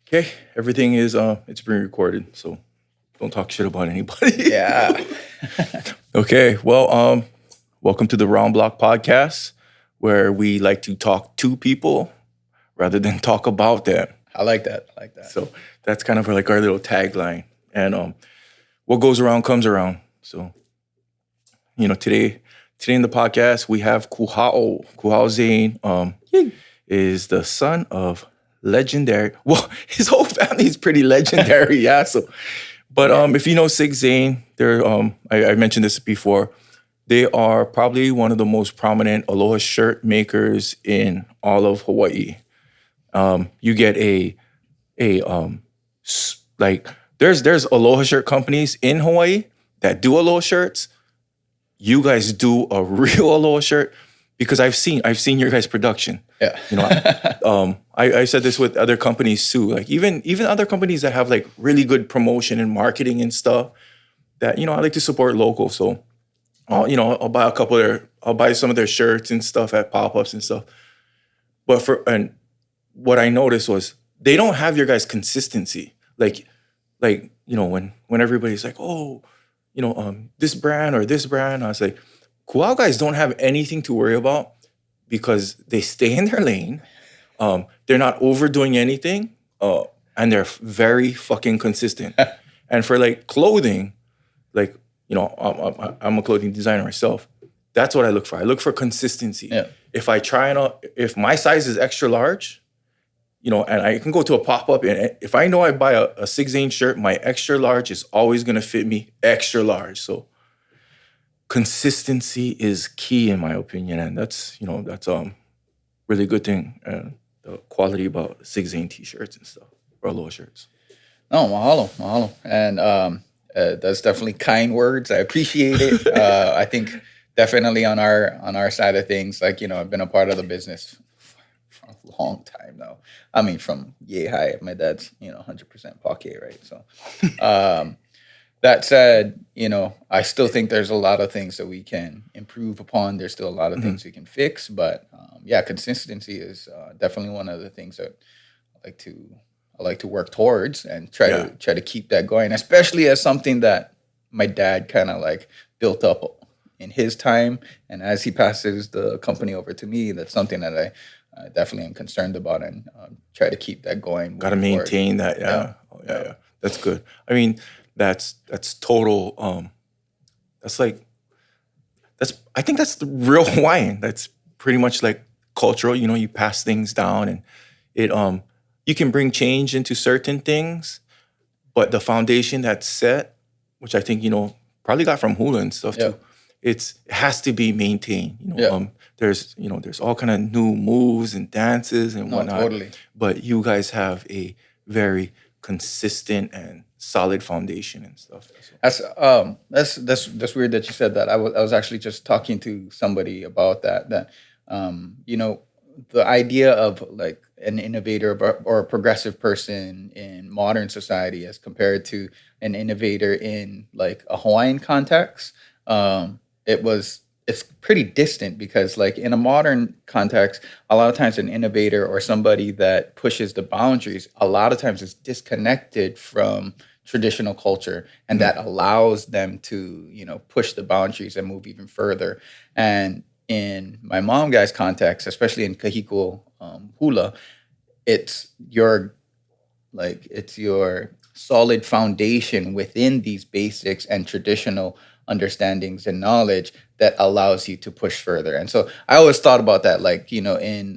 Okay, everything is it's being recorded, so don't talk shit about anybody. Yeah. Okay, well, welcome to the Round Block Podcast, where we like to talk to people rather than talk about them. I like that. I like that. So that's kind of like our little tagline. And what goes around comes around. So today in the podcast we have Kuhao. Kuhao Zane is the son of legendary. Well, his whole family is pretty legendary. Yeah. So, but if you know Sig Zane, they're I mentioned this before. They are probably one of the most prominent Aloha shirt makers in all of Hawaii. You get like there's Aloha shirt companies in Hawaii that do Aloha shirts. You guys do a real Aloha shirt because I've seen your guys' production. Yeah. I said this with other companies too. Like even other companies that have like really good promotion and marketing and stuff. That I like to support local. So I'll buy I'll buy some of their shirts and stuff at pop-ups and stuff. But what I noticed was they don't have your guys' consistency. Like when everybody's like, oh, this brand or this brand, I was like, Kuhao guys don't have anything to worry about because they stay in their lane. They're not overdoing anything, and they're very fucking consistent. And for like clothing, like I'm a clothing designer myself. That's what I look for. I look for consistency. Yeah. If my size is extra large, and I can go to a pop-up, and if I know I buy a 6 shirt, my extra large is always going to fit me extra large. So consistency is key in my opinion, and that's really good thing. And the quality about 6 t-shirts and stuff, or Aloha shirts. No, mahalo. And that's definitely kind words. I appreciate it. I think definitely on our side of things, like, I've been a part of the business for a long time now. I mean, from yay high, my dad's, 100% Pake, right? So, that said, I still think there's a lot of things that we can improve upon. There's still a lot of things we can fix, but consistency is definitely one of the things that I like to work towards and try to keep that going, especially as something that my dad kind of like built up in his time, and as he passes the company over to me, that's something that I definitely am concerned about and try to keep that going. Got to maintain that. Yeah. Yeah. That's good. I mean, that's total. I think that's the real Hawaiian. That's pretty much like cultural. You pass things down, and it you can bring change into certain things, but the foundation that's set, which I think probably got from Hula and stuff too, it has to be maintained. There's all kind of new moves and dances and whatnot. Totally. But you guys have a very consistent and solid foundation and stuff. That's weird that you said that. I was actually just talking to somebody about that. The idea of like an innovator or a progressive person in modern society as compared to an innovator in like a Hawaiian context, it's pretty distant because like in a modern context, a lot of times an innovator or somebody that pushes the boundaries, a lot of times is disconnected from traditional culture, and that allows them to, push the boundaries and move even further. And in my mom guy's context, especially in Kahiko Hula, it's your solid foundation within these basics and traditional understandings and knowledge that allows you to push further. And so I always thought about that, like, in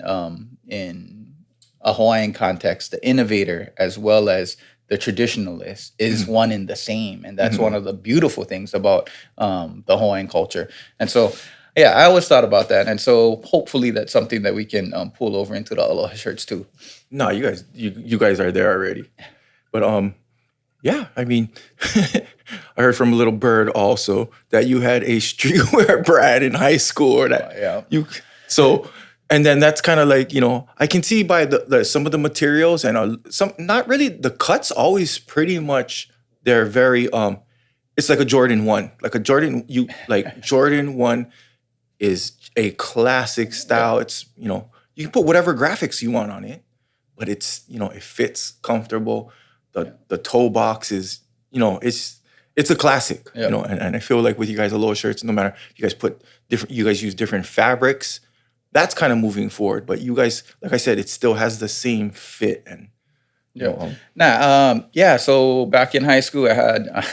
a Hawaiian context, the innovator as well as the traditionalist is one in the same. And that's one of the beautiful things about the Hawaiian culture. And so, yeah, I always thought about that. And so hopefully that's something that we can pull over into the Aloha shirts too. No, you guys are there already. But yeah, I mean, I heard from a little bird also that you had a streetwear brand in high school, or that and then that's kind of like, I can see by the some of the materials and some, not really, the cuts always pretty much, they're very it's like a Jordan 1, like a Jordan Jordan 1 is a classic style. It's you can put whatever graphics you want on it, but it's, it fits comfortable. The toe box is, it's a classic, Yeah. and I feel like with you guys, Aloha shirts, no matter if you guys use different fabrics, that's kind of moving forward. But you guys, like I said, it still has the same fit and, So back in high school, I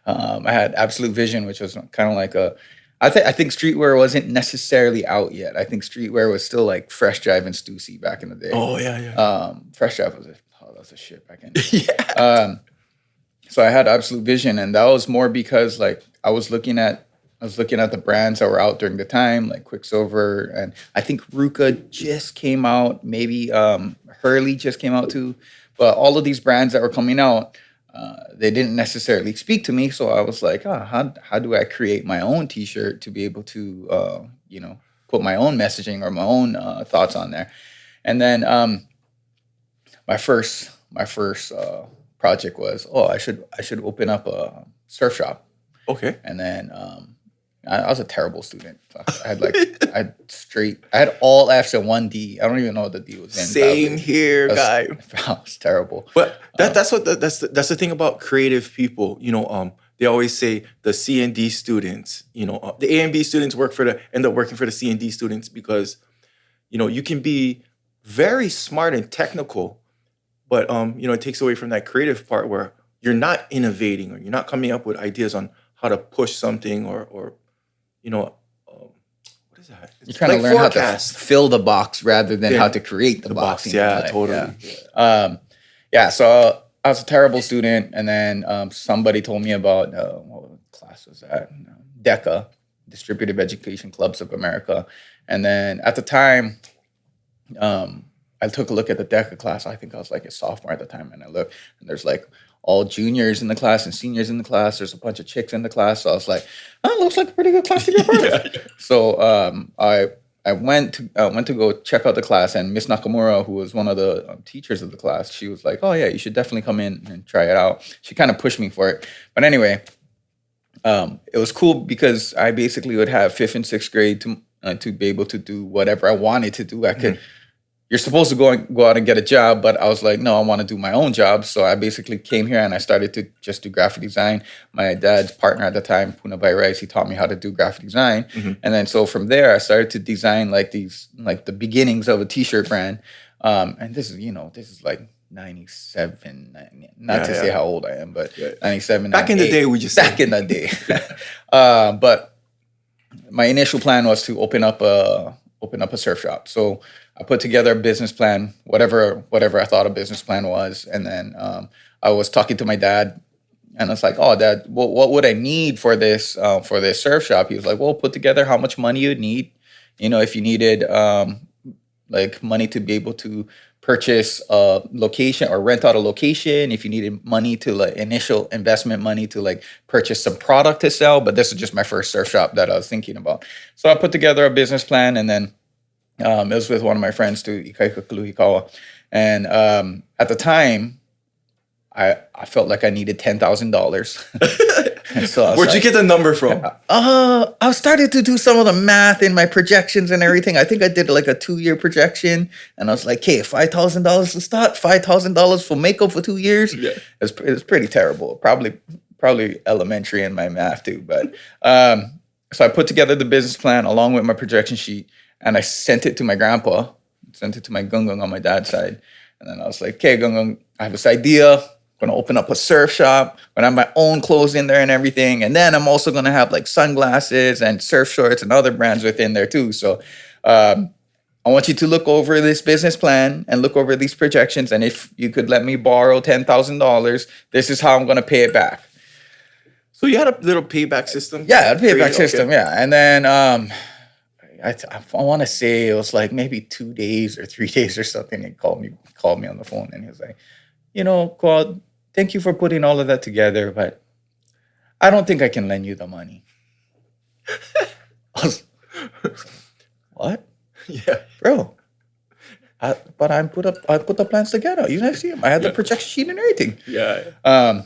had Absolute Vision, which was kind of like I think streetwear wasn't necessarily out yet. I think streetwear was still like Fresh Drive and Stussy back in the day. Oh yeah. Fresh Drive was a shit back in. Yeah. So I had Absolute Vision, and that was more because like I was looking at the brands that were out during the time, like Quicksilver, and I think Ruka just came out. Maybe Hurley just came out too. But all of these brands that were coming out, they didn't necessarily speak to me. So I was like, how do I create my own T-shirt to be able to, put my own messaging or my own thoughts on there? And then my first project was, I should open up a surf shop. Okay. And then I was a terrible student. I had all F's and one D. I don't even know what the D was in. Same here, guy. That was terrible. But that's the thing about creative people. They always say the C and D students. The A and B students end up working for the C and D students because, you can be very smart and technical, but it takes away from that creative part where you're not innovating or you're not coming up with ideas on how to push something or what is that? You're trying to learn how to fill the box rather than how to create the box. Yeah, totally. Yeah. So I was a terrible student, and then somebody told me about what class was that? DECA, Distributive Education Clubs of America, and then at the time, I took a look at the DECA class. I think I was like a sophomore at the time, and I looked, and there's like all juniors in the class and seniors in the class. There's a bunch of chicks in the class. So I was like, it looks like a pretty good class to be a part of. So I went to go check out the class, and Miss Nakamura, who was one of the teachers of the class, she was like, oh yeah, you should definitely come in and try it out. She kind of pushed me for it. But anyway, it was cool because I basically would have 5th and 6th grade to be able to do whatever I wanted to do. I could. You're supposed to go out and get a job, but I was like, no, I want to do my own job. So I basically came here and I started to just do graphic design. My dad's partner at the time, Puna Bai Rice, he taught me how to do graphic design. Mm-hmm. And then so from there, I started to design like the beginnings of a T-shirt brand. And this is like 97, not to say how old I am, but 97. Back in the day, back in the day. But my initial plan was to open up a surf shop. So I put together a business plan, whatever I thought a business plan was, and then I was talking to my dad, and I was like, "Oh, Dad, what would I need for this surf shop?" He was like, "Well, put together how much money you'd need. If you needed like money to be able to purchase a location or rent out a location, if you needed money to like initial investment money to like purchase some product to sell." But this is just my first surf shop that I was thinking about. So I put together a business plan, and then it was with one of my friends too, Ikaika Kaluhikawa. And at the time, I felt like I needed $10,000. So where'd you get the number from? I started to do some of the math in my projections and everything. I think I did like a 2-year projection, and I was like, "Okay, $5,000 to start, $5,000 for makeup for 2 years." Yeah. It was pretty terrible. Probably elementary in my math too. But so I put together the business plan along with my projection sheet, and I sent it to my grandpa, sent it to my gungung on my dad's side. And then I was like, "Okay, gungung, I have this idea. I'm going to open up a surf shop. I'm going to have my own clothes in there and everything. And then I'm also going to have like sunglasses and surf shorts and other brands within there too. So I want you to look over this business plan and look over these projections. And if you could let me borrow $10,000, this is how I'm going to pay it back." So you had a little payback system? Yeah, a payback system, okay. Yeah. And then I want to say it was like maybe 2 days or 3 days or something. He called me on the phone, and he was like, "Claude, thank you for putting all of that together, but I don't think I can lend you the money." I was, what? Yeah, bro. But I put the plans together. You guys see them. I had the projection sheet and everything. Yeah.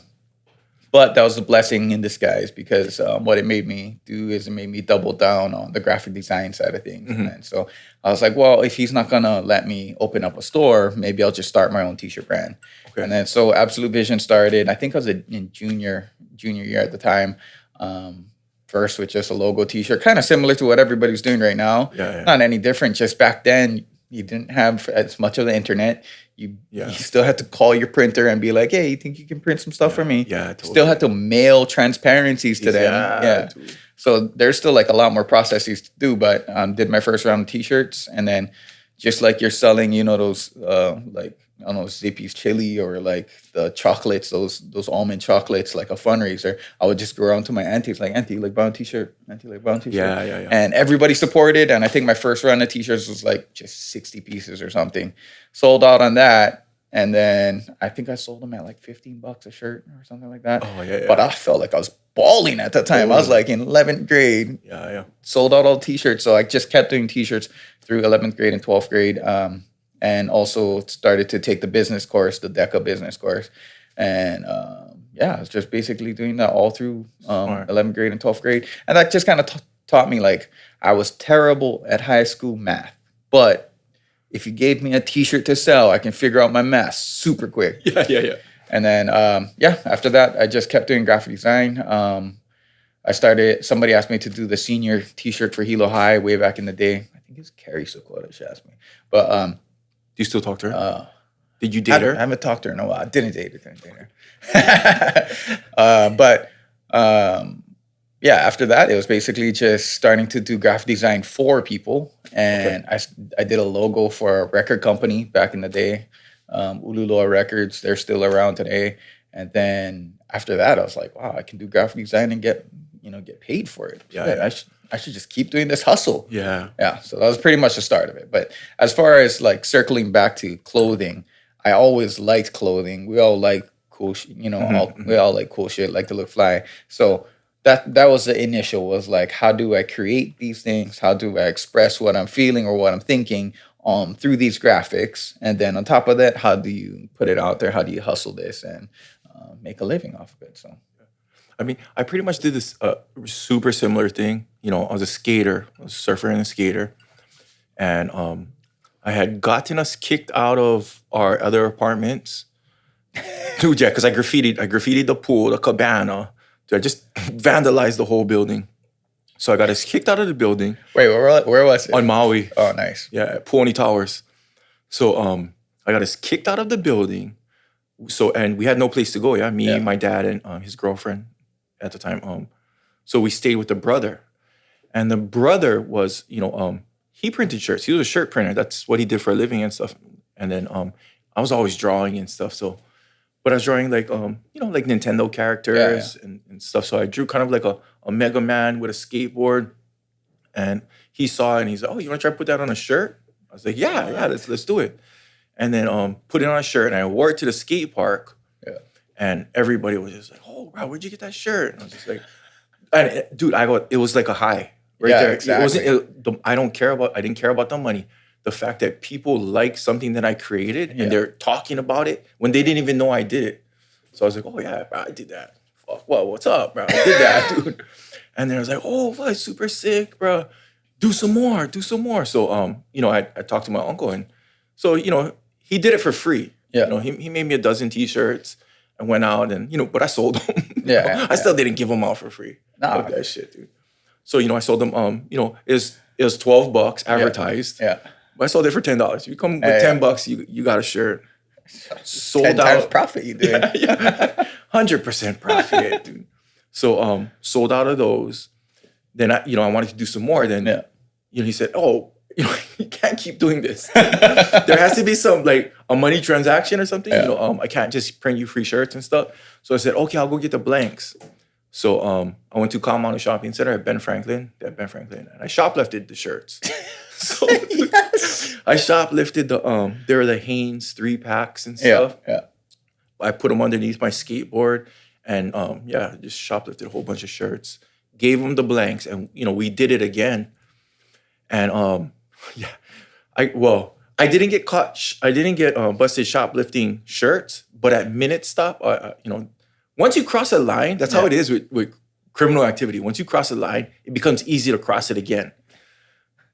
But that was a blessing in disguise because what it made me do is it made me double down on the graphic design side of things. Mm-hmm. And so I was like, well, if he's not gonna let me open up a store, maybe I'll just start my own t-shirt brand. Okay. And then so Absolute Vision started. I think I was in junior year at the time. First with just a logo t-shirt, kind of similar to what everybody's doing right now. Yeah. Not any different. Just back then, you didn't have as much of the internet. You still had to call your printer and be like, hey, you think you can print some stuff for me? Yeah, totally. Still had to mail transparencies to them. Yeah. So there's still like a lot more processes to do, but did my first round of t-shirts. And then just like you're selling, those like, I don't know, Zippy's chili or like the chocolates, those almond chocolates, like a fundraiser. I would just go around to my aunties, like, auntie, like, buy a t-shirt. Auntie, like, buy a t-shirt. Yeah. And everybody supported. And I think my first round of t-shirts was like just 60 pieces or something. Sold out on that. And then I think I sold them at like $15 a shirt or something like that. Oh, yeah. But I felt like I was balling at the time. I was like in 11th grade. Yeah. Sold out all t-shirts. So I just kept doing t-shirts through 11th grade and 12th grade. And also started to take the business course, the DECA business course. And I was just basically doing that all through 11th grade and 12th grade. And that just kind of taught me, like, I was terrible at high school math. But if you gave me a t-shirt to sell, I can figure out my math super quick. Yeah. And then, after that, I just kept doing graphic design. Somebody asked me to do the senior t-shirt for Hula High way back in the day. I think it's Carrie Sokota, she asked me. But do you still talk to her? Did you date her? I haven't talked to her in a while. I didn't date her. After that, it was basically just starting to do graphic design for people. And I did a logo for a record company back in the day, Ululu'a Records. They're still around today. And then after that, I was like, wow, I can do graphic design and get paid for it. Yeah. I should just keep doing this hustle. Yeah. So that was pretty much the start of it. But as far as like circling back to clothing, I always liked clothing. We all like cool shit, we all like cool shit, like to look fly. So that was the initial, was like, how do I create these things? How do I express what I'm feeling or what I'm thinking through these graphics? And then on top of that, how do you put it out there? How do you hustle this and make a living off of it? So. I mean, I pretty much did this super similar thing. I was a skater, I was a surfer and a skater. And I had gotten us kicked out of our other apartments. Dude, yeah, because I graffitied the pool, the cabana. Dude, I just vandalized the whole building. So I got us kicked out of the building. Wait, where was it? On Maui. Oh, nice. Yeah, at Puoni Towers. So I got us kicked out of the building. So, and we had no place to go, me, my dad, and his girlfriend at the time. So we stayed with the brother. And the brother was, he printed shirts. He was a shirt printer. That's what he did for a living and stuff. And then I was always drawing and stuff. So, but I was drawing like, like Nintendo characters and stuff. So I drew kind of like a Mega Man with a skateboard. And he saw it and he's like, oh, you want to try to put that on a shirt? I was like, yeah, let's do it. And then put it on a shirt and I wore it to the skate park. Yeah. And everybody was just like, oh, wow, where'd you get that shirt? And I was just like, dude, it was like a high right there. Exactly. I didn't care about the money. The fact that people like something that I created and they're talking about it when they didn't even know I did it. So I was like, oh yeah, bro, I did that. Fuck, well, what's up, bro? I did that, dude. And then I was like, oh, wow, super sick, bro. Do some more. So, I talked to my uncle and so, he did it for free. Yeah. He made me a dozen t-shirts. I went out and, but I sold them. I still didn't give them out for free. Nah. Fuck that shit, dude. So, I sold them, it was $12 advertised. Yeah. But I sold it for $10. If you come with $10, you got a shirt. Sold 10 out. times profit you did. 100% profit, dude. So, sold out of those. Then I wanted to do some more. Then, he said, oh, you can't keep doing this. There has to be some like a money transaction or something. I can't just print you free shirts and stuff. So I said, okay, I'll go get the blanks. So I went to Kamano Shopping Center at Ben Franklin, and I shoplifted the shirts. So I shoplifted they were the Hanes 3-packs and stuff. Yeah. I put them underneath my skateboard and just shoplifted a whole bunch of shirts. Gave them the blanks, and we did it again. And I didn't get caught. I didn't get busted shoplifting shirts, but at Minute Stop, once you cross a line, that's how Yeah. it is with criminal activity. Once you cross a line, it becomes easy to cross it again.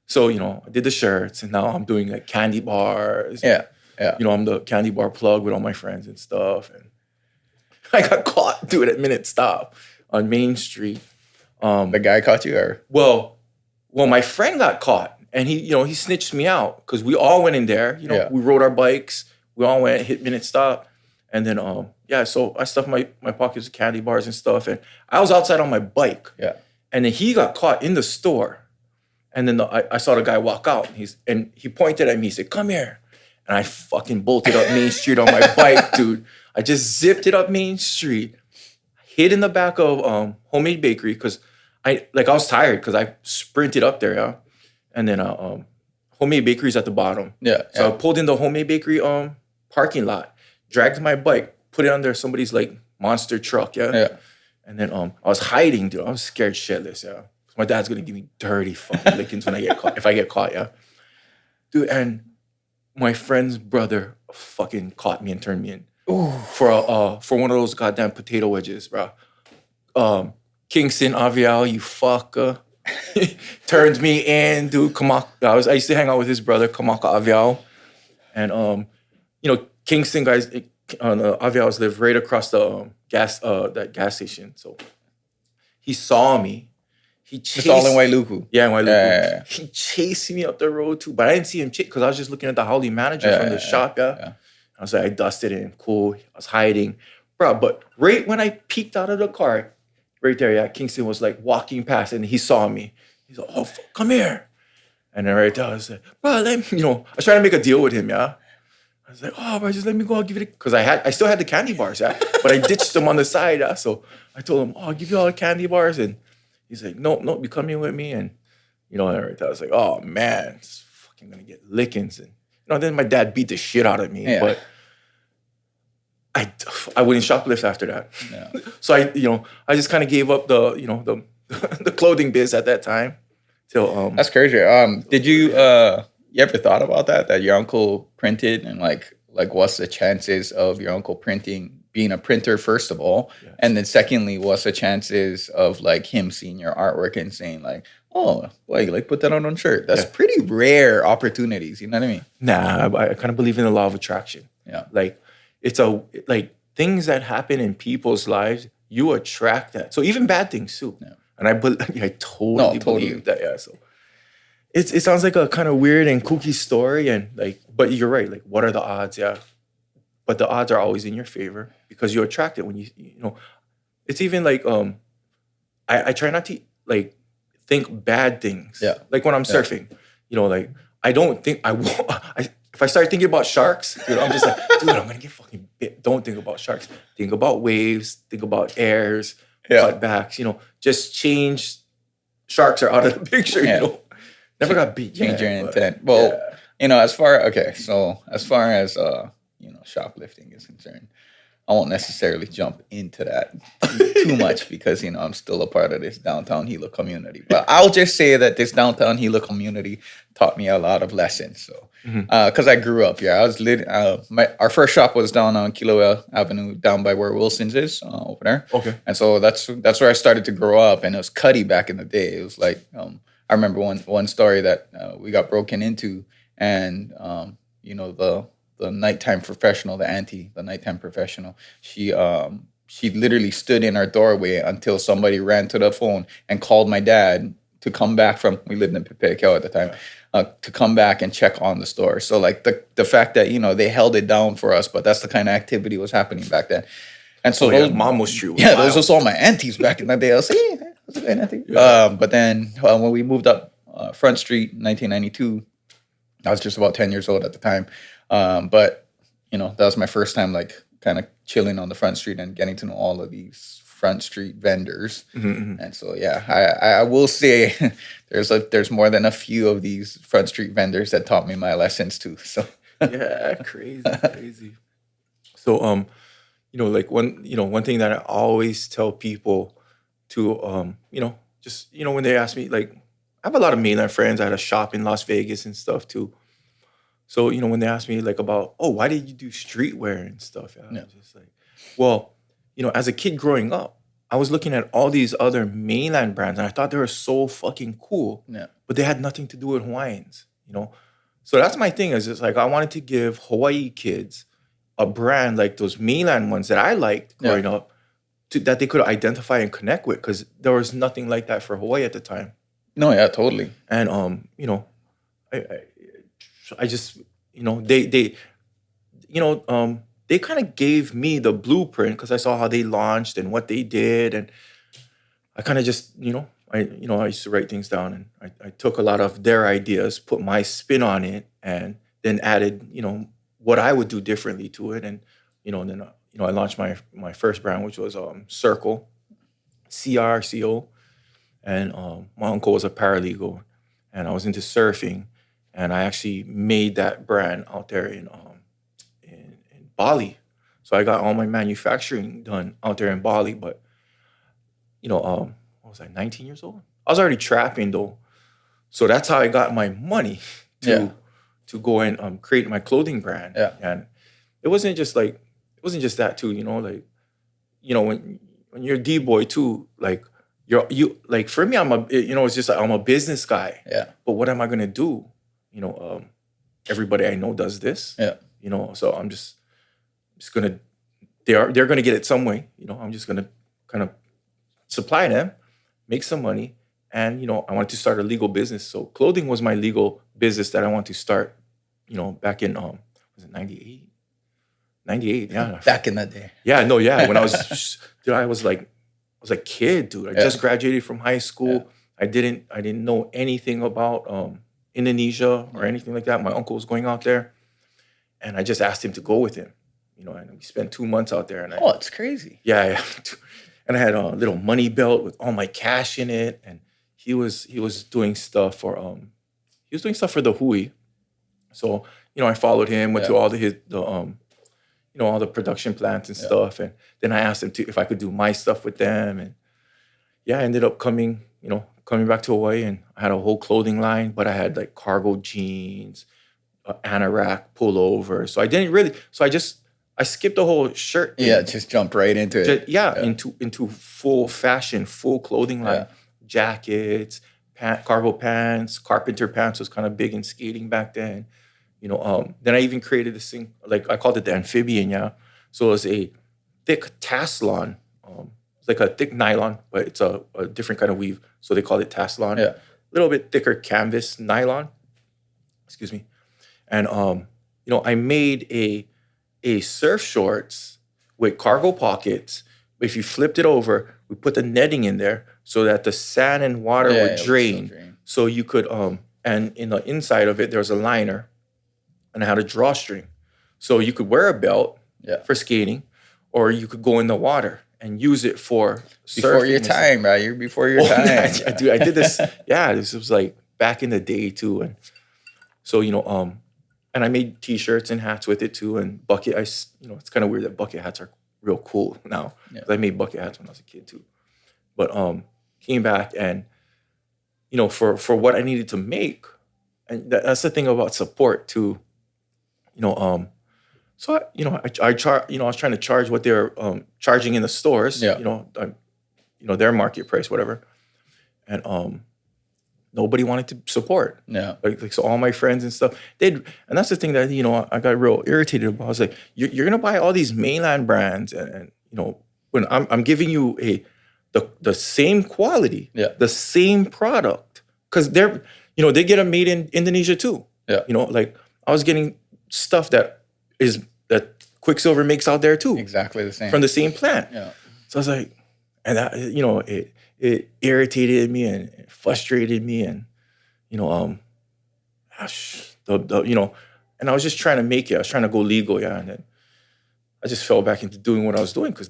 So, I did the shirts and now I'm doing like candy bars. Yeah. Yeah. I'm the candy bar plug with all my friends and stuff. And I got caught doing it at Minute Stop on Main Street. The guy caught you, or Well, my friend got caught and he snitched me out because we all went in there. Yeah. We rode our bikes. We all went, hit Minute Stop. And then, so I stuffed my pockets with candy bars and stuff. And I was outside on my bike. Yeah. And then he got caught in the store. And then I saw the guy walk out. And he pointed at me. He said, "Come here." And I fucking bolted up Main Street on my bike, dude. I just zipped it up Main Street, hid in the back of Homemade Bakery because I was tired because I sprinted up there, yeah. And then Homemade Bakery's at the bottom. Yeah. So I pulled in the Homemade Bakery parking lot, dragged my bike, put it under somebody's like monster truck, yeah. Yeah. And then I was hiding, dude. I was scared shitless, yeah. My dad's gonna give me dirty fucking lickings when I get caught, if I get caught, yeah. Dude, and my friend's brother fucking caught me and turned me in. Ooh. For one of those goddamn potato wedges, bro. Kingston Avial, you fucker. Turned me in, dude. I used to hang out with his brother, Kamaka Avial. And Kingston guys Avials live right across the that gas station. So he saw me. He chased, It's all in Wailuku. Yeah, in Wailuku. Yeah. He chased me up the road too, but I didn't see him chase because I was just looking at the Howley manager from the shop. Yeah. I was like, I dusted him. Cool. I was hiding, bro. But right when I peeked out of the car, right there, yeah, Kingston was like walking past, and he saw me. He's like, "Oh, come here!" And then right there, I was like, "Bro, let me," I was trying to make a deal with him, yeah. I was like, "Oh, bro, just let me go. I'll give you because I still had the candy bars, yeah, but I ditched them on the side, yeah. So I told him, "Oh, I'll give you all the candy bars," and he's like, "No, you come here with me," and and right there, I was like, "Oh man, it's fucking gonna get lickings," and then my dad beat the shit out of me, but I wouldn't shoplift after that. Yeah. So I just kind of gave up the the clothing biz at that time. Till That's crazy. Did you ever thought about that your uncle printed, and like what's the chances of your uncle being a printer first of all, and then secondly, what's the chances of like him seeing your artwork and saying like, "Oh, boy, like put that on one shirt." That's pretty rare opportunities. You know what I mean? Nah, I kind of believe in the law of attraction. Yeah. Like things that happen in people's lives, you attract that. So even bad things too. Yeah. And I totally believe that. Yeah. So it sounds like a kind of weird and kooky story, and but you're right. Like, what are the odds? Yeah. But the odds are always in your favor because you attract it when you it's even like I try not to like think bad things. Yeah. Like when I'm surfing, I don't think if I start thinking about sharks, I'm just like, dude, I'm gonna get fucking bit. Don't think about sharks. Think about waves. Think about airs, cutbacks. Just change. Sharks are out of the picture. Never got beat. Change your intent. Well, as far as shoplifting is concerned, I won't necessarily jump into that too much because I'm still a part of this downtown Hilo community. But I'll just say that this downtown Hilo community taught me a lot of lessons. So, because I grew up, I was our first shop was down on Kilauea Avenue, down by where Wilson's is over there. Okay, and so that's where I started to grow up, and it was Cuddy back in the day. It was like I remember one story that we got broken into, and the nighttime professional, the nighttime professional, she literally stood in our doorway until somebody ran to the phone and called my dad to come back we lived in Pepekeo at the time, to come back and check on the store. So like the fact that, they held it down for us, but that's the kind of activity was happening back then. And so mom was true. Yeah, those was all my aunties back in the day. I was like, hey, that's a good auntie. Yeah. But then when we moved up Front Street in 1992, I was just about 10 years old at the time. But that was my first time like kind of chilling on the Front Street and getting to know all of these Front Street vendors. Mm-hmm. And so I will say there's more than a few of these Front Street vendors that taught me my lessons too. So yeah, crazy. So like one thing that I always tell people to just when they ask me, like, I have a lot of mainland friends. I had a shop in Las Vegas and stuff too. So, when they ask me like about, why did you do streetwear and stuff? I'm just like, well, as a kid growing up, I was looking at all these other mainland brands and I thought they were so fucking cool, Yeah. but they had nothing to do with Hawaiians. So that's my thing is it's like I wanted to give Hawaii kids a brand like those mainland ones that I liked growing up that they could identify and connect with because there was nothing like that for Hawaii at the time. No, yeah, totally. And I just they kind of gave me the blueprint because I saw how they launched and what they did, and I kind of just I used to write things down, and I took a lot of their ideas, put my spin on it, and then added what I would do differently to it, and then I launched my first brand, which was Circle, CRCO, and my uncle was a paralegal, and I was into surfing, and I actually made that brand out there in Bali. So I got all my manufacturing done out there in Bali. But what was I, 19 years old? I was already trapping though, so that's how I got my money to go and create my clothing brand. Yeah. And it wasn't just that too. When you're a D-boy too, like you like for me, it's just like I'm a business guy. Yeah. But what am I gonna do? Everybody I know does this. Yeah. So I'm just gonna they're gonna get it some way. I'm just gonna kind of supply them, make some money, and I wanted to start a legal business. So clothing was my legal business that I wanted to start. Back in was it 98? 98, yeah. Back in that day. Yeah, no, yeah. When I was, I was a kid, dude. I just graduated from high school. Yeah. I didn't know anything about Indonesia or anything like that. My uncle was going out there, and I just asked him to go with him. And we spent 2 months out there. And it's crazy. Yeah. And I had a little money belt with all my cash in it, and he was doing stuff for the Hui. So I followed him, went to all all the production plants and stuff, and then I asked him if I could do my stuff with them, and I ended up coming back to Hawaii, and I had a whole clothing line, but I had like cargo jeans, anorak pullover. So I didn't really. So I skipped the whole shirt thing. Yeah, just jumped right into it. Into full fashion, full clothing line, jackets, cargo pants, carpenter pants was kind of big in skating back then. Then I even created this thing, like I called it the amphibian, yeah. So it was a thick tasselon. It's like a thick nylon, but it's a different kind of weave. So they call it tasselon. Yeah. A little bit thicker canvas nylon. Excuse me. And I made a surf shorts with cargo pockets. If you flipped it over, we put the netting in there so that the sand and water would drain. So you could and in the inside of it there was a liner. And I had a drawstring. So you could wear a belt for skating, or you could go in the water and use it for surfing. Before your time, right? You're before your time. I did this. Yeah, this was like back in the day too. And so, and I made T-shirts and hats with it too. And bucket, it's kind of weird that bucket hats are real cool now. Yeah. I made bucket hats when I was a kid too. But came back and, for what I needed to make, and that's the thing about support too. So I was trying to charge what they're charging in the stores. Yeah. Their market price, whatever, and nobody wanted to support. Yeah. Like so, all my friends and stuff and that's the thing that I got real irritated about. I was like, you're gonna buy all these mainland brands, and when I'm giving you the same quality, the same product, because they get them made in Indonesia too. Yeah. Like I was getting stuff that Quicksilver makes out there too. Exactly the same. From the same plant. Yeah. So I was like, and that, it irritated me and it frustrated me, and and I was just trying to make it. I was trying to go legal, and then I just fell back into doing what I was doing because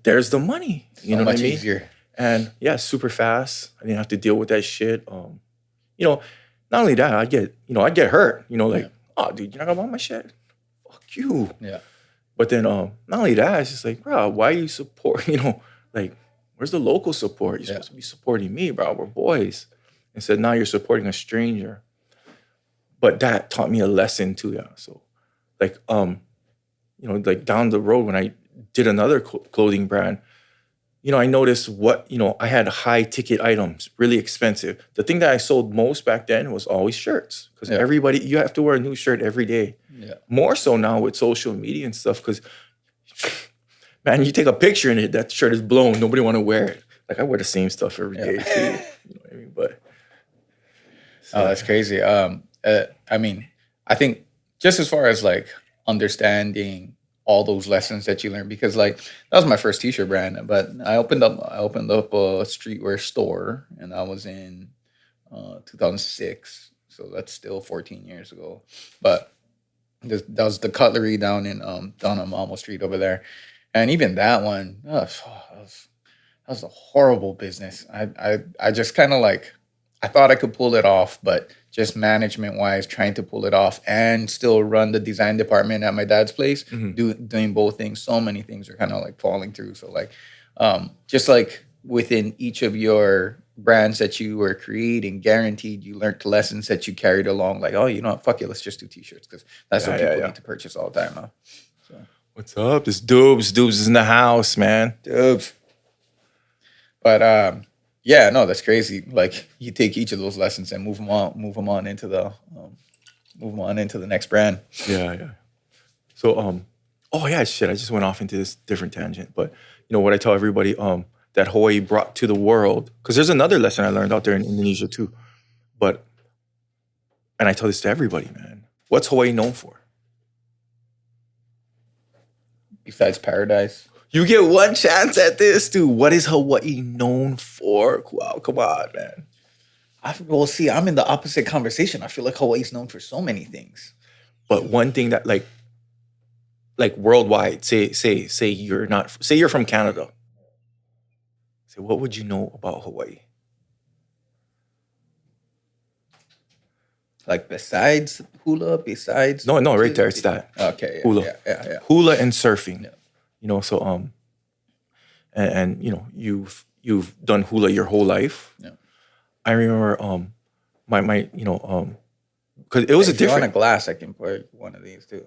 there's the money. You know what I mean? Easier. And super fast. I didn't have to deal with that shit. Not only that, I get hurt. Oh, dude, you're not gonna buy my shit? Fuck you. Yeah. But then, not only that, it's just like, bro, why you support? Where's the local support? You're supposed to be supporting me, bro. We're boys. Instead, now you're supporting a stranger. But that taught me a lesson too, yeah. So, down the road when I did another clothing brand, I noticed I had high ticket items, really expensive. The thing that I sold most back then was always shirts because Yeah. you have to wear a new shirt every day. Yeah. More so now with social media and stuff because, man, you take a picture in it, that shirt is blown. Nobody want to wear it. Like I wear the same stuff every day too. You know what I mean? But oh, that's crazy. I mean, I think just as far as like understanding all those lessons that you learned, because like that was my first t-shirt brand, but I opened up a streetwear store, and that was in 2006. So that's still 14 years ago. But that was the cutlery down on Malmo Street over there, and even that one, that was a horrible business. I just kind of like, I thought I could pull it off, but just management wise, trying to pull it off and still run the design department at my dad's place, doing both things. So many things are kind of like falling through. So like, just like within each of your brands that you were creating, guaranteed you learned lessons that you carried along. Like, oh, you know what? Fuck it, let's just do t-shirts because that's what people need to purchase all the time now. So. What's up? This Dubes. Dubes is in the house, man. Dubes. But yeah, no, that's crazy. Like you take each of those lessons and move them on into the next brand. Yeah. So oh yeah, shit. I just went off into this different tangent, but what I tell everybody that Hawaii brought to the world, because there's another lesson I learned out there in Indonesia too. And I tell this to everybody, man. What's Hawaii known for? Besides paradise. You get one chance at this, dude. What is Hawaii known for? Kuhao, come on, man. Well, see, I'm in the opposite conversation. I feel like Hawaii's known for so many things. But one thing that like worldwide, say you're from Canada. Say, what would you know about Hawaii? Like besides hula, No, right there, it's that. Okay, Hula. Yeah. Hula and surfing. Yeah. So and you've done hula your whole life. Yeah. I remember my because it was a If you want different a glass, I can pour one of these too.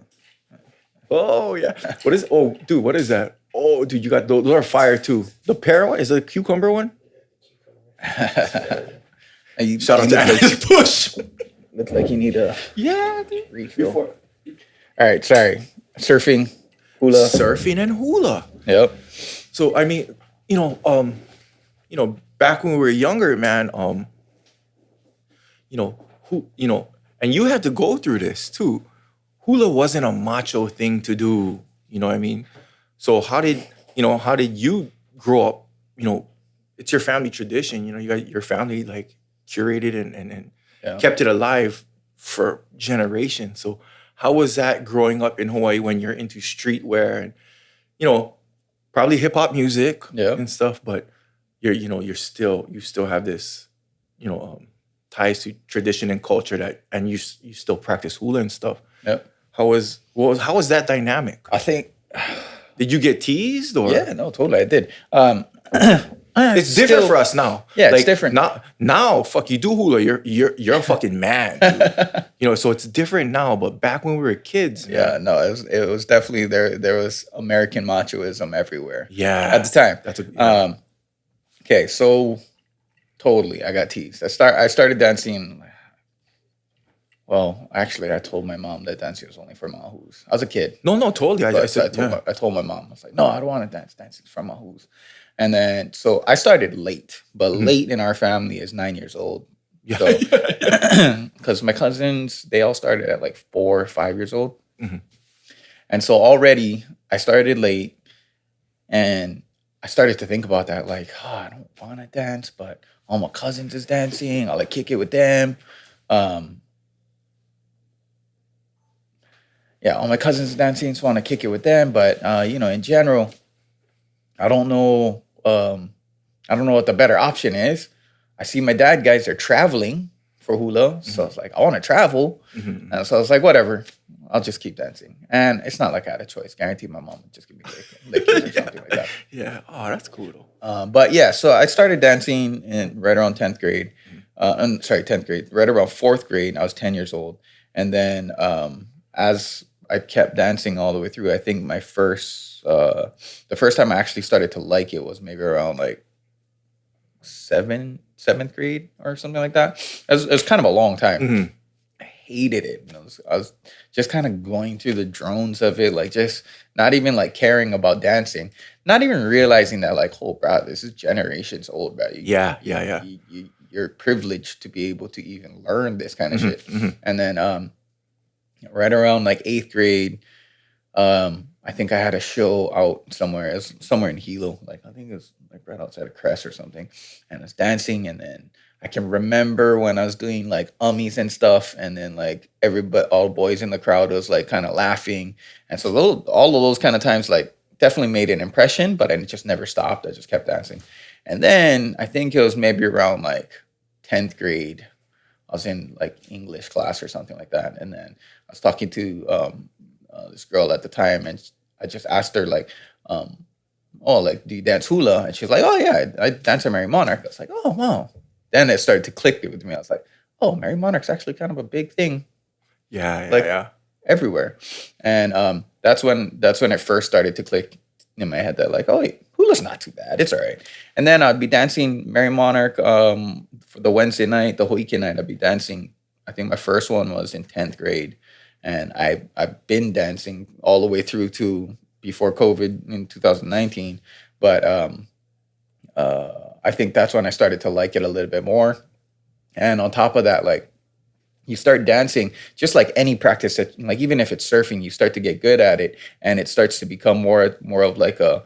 Oh yeah. What is that? Oh dude, you got those are fire too. The pear one is it a cucumber one? Shout out to Alex Push. Looks like you need a refill. Before. All right, sorry. Surfing, hula. Surfing and hula. Yep. So I mean, back when we were younger, man, and you had to go through this too. Hula wasn't a macho thing to do, you know what I mean? So how did you grow up? It's your family tradition, you got your family like curated and kept it alive for generations. So how was that growing up in Hawaii when you're into streetwear and, probably hip hop music and stuff, but you still have this, ties to tradition and culture and you still practice hula and stuff. Yep. How was that dynamic? I think. Did you get teased or? Yeah, no, totally. I did. It's different for us now. Yeah, it's different. Now, fuck, you do hula, you're a fucking man. Dude. So it's different now. But back when we were kids, yeah, no, it was definitely there was American machoism everywhere. Yeah, at the time. That's okay, so totally, I got teased. I started dancing. Well, actually, I told my mom that dancing was only for mahus. I was a kid. No, totally. I told my mom, I was like, no, I don't want to dance. Dancing is for mahus. And then, so I started late, but late in our family is 9 years old. Yeah. So, because my cousins, they all started at like 4 or 5 years old. Mm-hmm. And so already I started late and I started to think about that. Like, I don't want to dance, but all my cousins is dancing. I'll like kick it with them. All my cousins are dancing, so I want to kick it with them. But, in general, I don't know what the better option is. I see my dad guys are traveling for hula. So I was like, I want to travel. Mm-hmm. And so I was like, whatever, I'll just keep dancing. And it's not like I had a choice. Guaranteed my mom would just give me lickies or something like that. Yeah. Oh, that's cool though. But yeah, so I started dancing right around 10th grade. 10th grade. Right around 4th grade, I was 10 years old. And then as I kept dancing all the way through. I think the first time I actually started to like it was maybe around like seventh grade or something like that. It was kind of a long time. Mhm. I hated it. I was just kind of going through the drones of it, like just not even like caring about dancing, not even realizing that like, oh, bro, this is generations old, bro. Yeah, yeah, yeah. You're privileged to be able to even learn this kind of Mhm, shit. mhm. And then right around like eighth grade, I think I had a show out somewhere. It was somewhere in Hilo. Like I think it was like right outside of Crest or something. And I was dancing, and then I can remember when I was doing like ummies and stuff, and then like everybody, all boys in the crowd was like kind of laughing. And so all of those kind of times like definitely made an impression, but I just never stopped. I just kept dancing. And then I think it was maybe around like 10th grade. I was in like English class or something like that. And then I was talking to this girl at the time, and I just asked her like, "Oh, like, do you dance hula?" And she's like, "Oh yeah, I dance a Merry Monarch." I was like, "Oh wow." Then it started to click with me. I was like, "Oh, Merry Monarch's actually kind of a big thing, Yeah, yeah, like yeah. everywhere." And that's when it first started to click in my head that like, "Oh, wait, hula's not too bad. It's all right." And then I'd be dancing Merry Monarch for the Wednesday night, the Hoike night. I'd be dancing. I think my first one was in 10th grade, and I've been dancing all the way through to before COVID in 2019. But I think that's when I started to like it a little bit more. And on top of that, like you start dancing, just like any practice that, like even if it's surfing, you start to get good at it, and it starts to become more of like a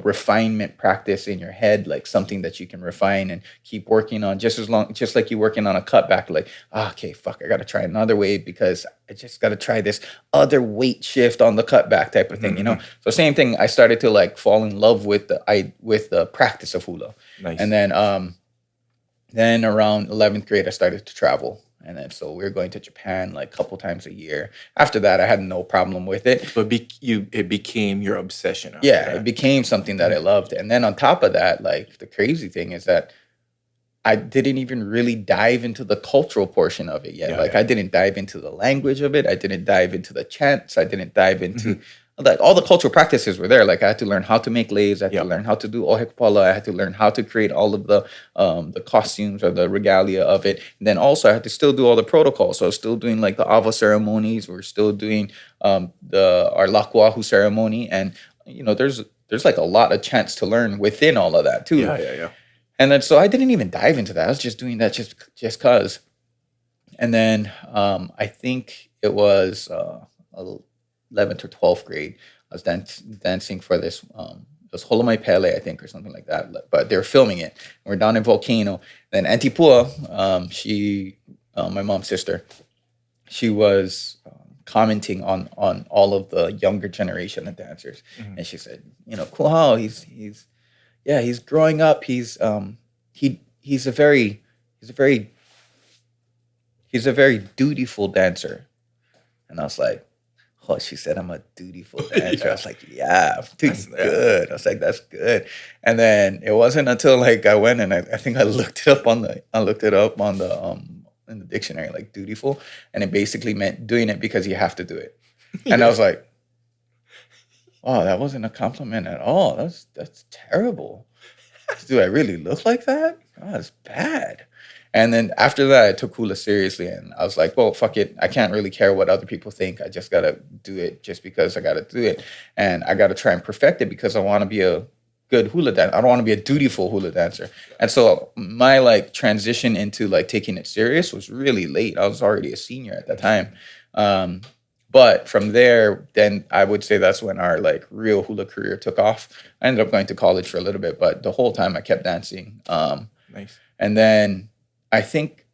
refinement practice in your head, like something that you can refine and keep working on just as long, just like you working on a cutback. Like, okay, fuck, I got to try another way because I just got to try this other weight shift on the cutback type of thing, you know. Mhm. So same thing. I started to like fall in love with the practice of hula, and Nice. then around 11th grade, I started to travel. And then so we were going to Japan like a couple times a year. After that, I had no problem with it. So it became your obsession after Yeah, it that. became something that I loved. And then on top of that, like the crazy thing is that I didn't even really dive into the cultural portion of it yet. Yeah, Like yeah. I didn't dive into the language of it. I didn't dive into the chants. I didn't dive into Mhm. like all the cultural practices were there. Like I had to learn how to make leis. I had to Yep. learn how to do ohekupala. I had to learn how to create all of the costumes or the regalia of it. And then also I had to still do all the protocols. So I was still doing like the ava ceremonies. We're still doing our lakuahu ceremony. And you know, there's like a lot of chants to learn within all of that too. Yeah, yeah, yeah. And then so I didn't even dive into that. I was just doing that just cause. And then I think it was 11th or 12th grade. I was dancing for this. It was Holo Mai Pele, I think, or something like that. But they were filming it. We're down in Volcano. Then Auntie Pua, my mom's sister, she was commenting on all of the younger generation of dancers, Mhm. and she said, you know, Kuhao, he's growing up. He's a very he's a very he's a very dutiful dancer. And I was like, oh, she said I'm a dutiful dancer. I Yeah. was like, yeah, I'm doing Yeah. good. I was like, that's good. And then it wasn't until like I went and I think I looked it up on the in the dictionary, like dutiful, and it basically meant doing it because you have to do it. And I Yeah. was like, oh, that wasn't a compliment at all. That's terrible. Do I really look like that? Oh, that's bad. And then after that, I took hula seriously, and I was like, well, fuck it. I can't really care what other people think. I just gotta do it just because I gotta do it, and I gotta try and perfect it because I want to be a good hula dancer. I don't want to be a dutiful hula dancer. And so my like transition into like taking it serious was really late. I was already a senior at that time. Um, but from there, then I would say that's when our like real hula career took off. I ended up going to college for a little bit, but the whole time I kept dancing. Nice. And then I think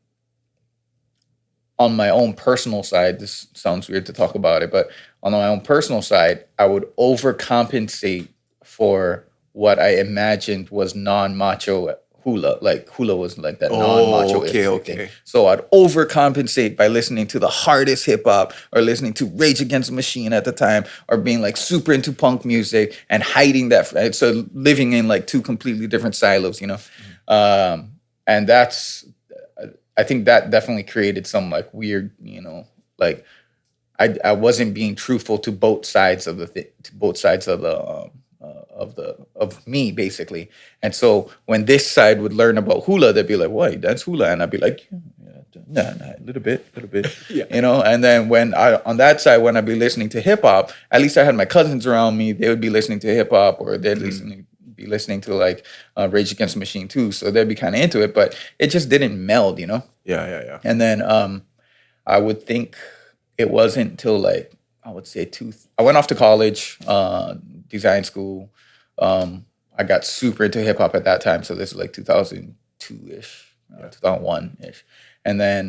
on my own personal side, this sounds weird to talk about it, but on my own personal side, I would overcompensate for what I imagined was non-macho hula. Like hula was like that Oh, non-macho okay, thing. okay. So I'd overcompensate by listening to the hardest hip hop or listening to Rage Against the Machine at the time or being like super into punk music and hiding that. Right? So living in like two completely different silos, you know? Mhm. And I think that definitely created some like weird, you know, like I wasn't being truthful to both sides of to both sides of of me basically. And so when this side would learn about hula, they'd be like, "Why that's hula?" And I'd be like, "Yeah, nah, a little bit, Yeah. you know." And then when I on that side, when I'd be listening to hip hop, at least I had my cousins around me. They would be listening to hip hop, or they'd be listening to like Rage Against the Machine too. So they'd be kind of into it, but it just didn't meld, you know. Yeah. And then I would think it wasn't until like I would say I went off to college, design school. I got super into hip hop at that time, so this is like 2002 ish, 2001 ish, and then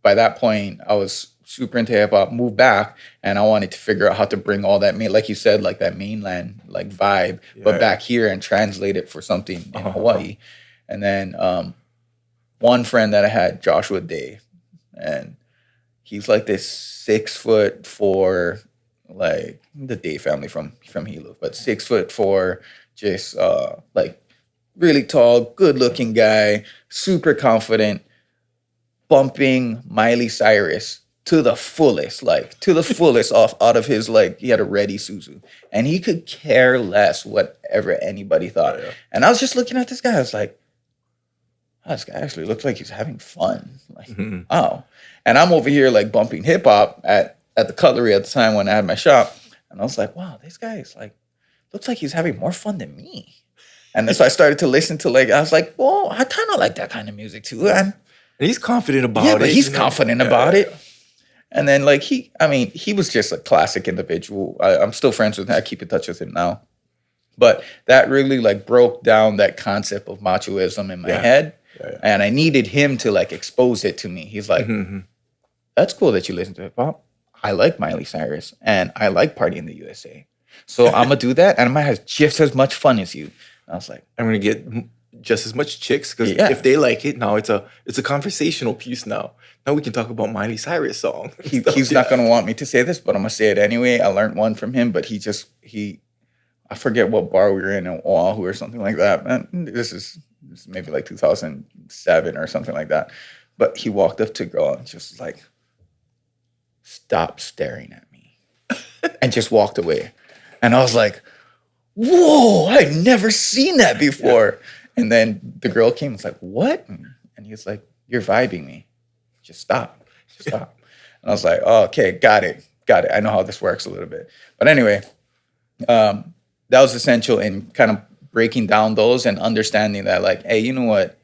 by that point I was super into hip hop. Moved back, and I wanted to figure out how to bring all that, like you said, like that mainland like vibe, but back here and translate it for something in Hawaii. And then one friend that I had, Joshua Day, and he's like this 6'4", like the Day family from Hilo, but 6'4", just like really tall, good looking guy, super confident, bumping Miley Cyrus to the fullest, off out of his, like, he had a Reddy Suzu, and he could care less whatever anybody thought. Yeah. And I was just looking at this guy, I was like, oh, this guy actually looks like he's having fun. Like, oh. And I'm over here like bumping hip hop at the cutlery at the time when I had my shop. And I was like, wow, this guy is like, looks like he's having more fun than me. And then so I started to listen to, like, I was like, well, I kind of like that kind of music too. And he's confident about yeah, but it. he's confident about it. And then like he was just a classic individual. I'm still friends with him. I keep in touch with him now. But that really like broke down that concept of machoism in my head. Yeah. And I needed him to like expose it to me. He's like, that's cool that you listen to hip hop. I like Miley Cyrus and I like Party in the USA. So I'm gonna do that and I might have just as much fun as you. And I was like, I'm gonna get just as much chicks because if they like it, now it's a conversational piece now. Now we can talk about Miley Cyrus song. He's not gonna want me to say this, but I'm gonna say it anyway. I learned one from him, but I forget what bar we were in Oahu or something like that. Man, this is maybe like 2007 or something like that. But he walked up to a girl and just like, stop staring at me, and just walked away. And I was like, whoa, I've never seen that before. Yeah. And then the girl came and was like, what? And he was like, you're vibing me. Just stop. And I was like, oh, okay, got it. I know how this works a little bit. But anyway, that was essential in kind of breaking down those and understanding that, like, hey, you know what?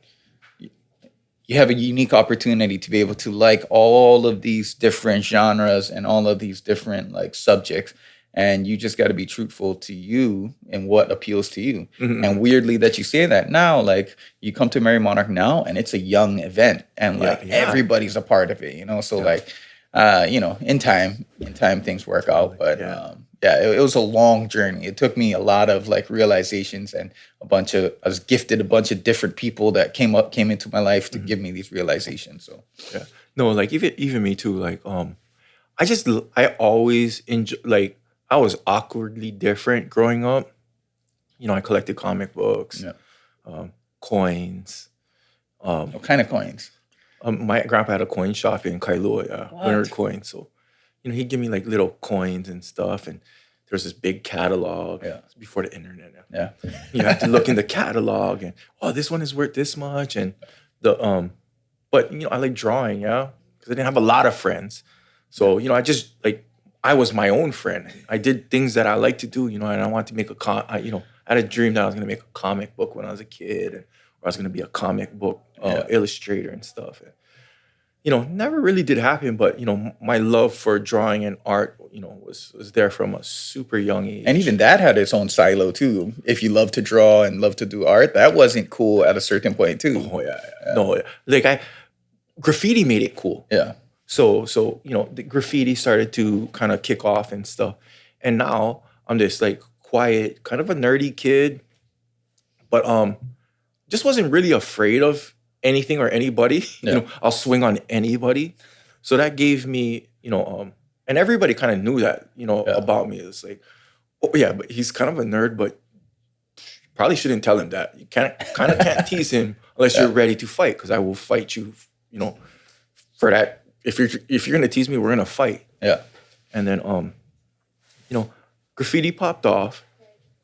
You have a unique opportunity to be able to like all of these different genres and all of these different like subjects. And you just got to be truthful to you and what appeals to you. And weirdly that you say that now, like you come to Merry Monarch now and it's a young event and like everybody's a part of it, you know? So like, you know, in time things work out. But it was a long journey. It took me a lot of like realizations and I was gifted a bunch of different people that came into my life to give me these realizations. So no, like even me too. Like I always enjoy, like I was awkwardly different growing up. You know, I collected comic books, coins. What kind of coins? My grandpa had a coin shop in Kailua, winter coins. So, you know, he'd give me like little coins and stuff. And there was this big catalog. Yeah. It was before the internet. Yeah. You had to look in the catalog and, oh, this one is worth this much. And but, you know, I like drawing, because I didn't have a lot of friends. So, you know, I was my own friend. I did things that I like to do, you know, and I wanted to make I had a dream that I was going to make a comic book when I was a kid, or I was going to be a comic book illustrator and stuff. And, you know, never really did happen, but, you know, my love for drawing and art, you know, was there from a super young age. And even that had its own silo too. If you love to draw and love to do art, that wasn't cool at a certain point too. Oh, yeah. No, like graffiti made it cool. Yeah. So you know, the graffiti started to kind of kick off and stuff. And now I'm this like quiet, kind of a nerdy kid, but just wasn't really afraid of anything or anybody. You know, I'll swing on anybody. So that gave me, you know, and everybody kind of knew that, you know, about me. It's like, oh yeah, but he's kind of a nerd, but probably shouldn't tell him that. You can't tease him unless you're ready to fight, because I will fight you, you know, for that. If you're gonna tease me, we're gonna fight. Yeah. And then graffiti popped off,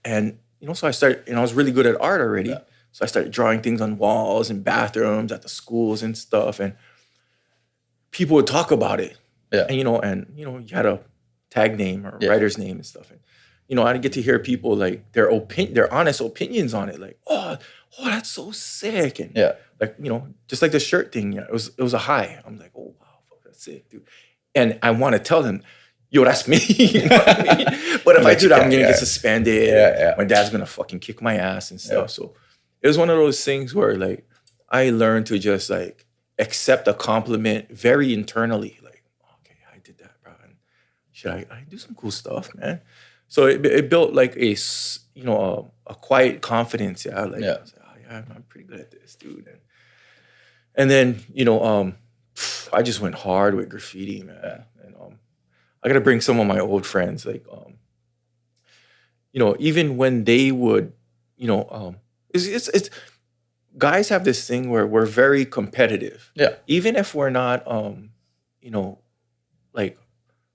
and so I started. I was really good at art already, Yeah. so I started drawing things on walls and bathrooms at the schools and stuff, and people would talk about it. Yeah. And you had a tag name or Yeah. writer's name and stuff, and I'd get to hear people like their honest opinions on it, like, oh, that's so sick, and Yeah. like just like the shirt thing, it was a high. I'm like, oh wow, fuck, that's sick, dude. And I want to tell them, yo, that's me. You know what I mean? But if I do that, I'm gonna get suspended. Yeah. My dad's gonna fucking kick my ass and stuff. Yeah. So it was one of those things where like I learned to just like accept a compliment very internally. Like, okay, I did that, bro. And should I do some cool stuff, man? So it built like a quiet confidence. Yeah, like, Yeah. I was like, oh yeah, I'm pretty good at this, dude. And then I just went hard with graffiti, man. Yeah. And I gotta bring some of my old friends, like even when they would, it's guys have this thing where we're very competitive. Yeah. Even if we're not like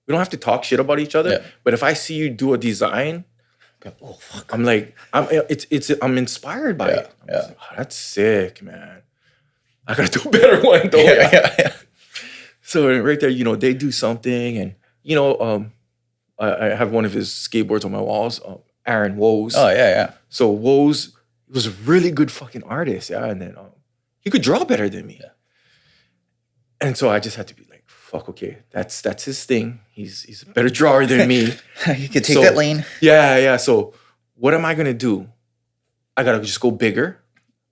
we don't have to talk shit about each other. Yeah. But if I see you do a design, Oh fuck. I'm like, I'm inspired by it. I'm just like, oh, that's sick, man. I gotta do a better one though. Yeah. So right there, they do something, and I have one of his skateboards on my walls, Aaron Woes. Oh yeah. So Woes was a really good fucking artist, yeah, and then he could draw better than me. Yeah. And so I just had to be like, fuck, okay, that's his thing. He's a better drawer than me. You could take that lane. Yeah. So what am I gonna do? I gotta just go bigger.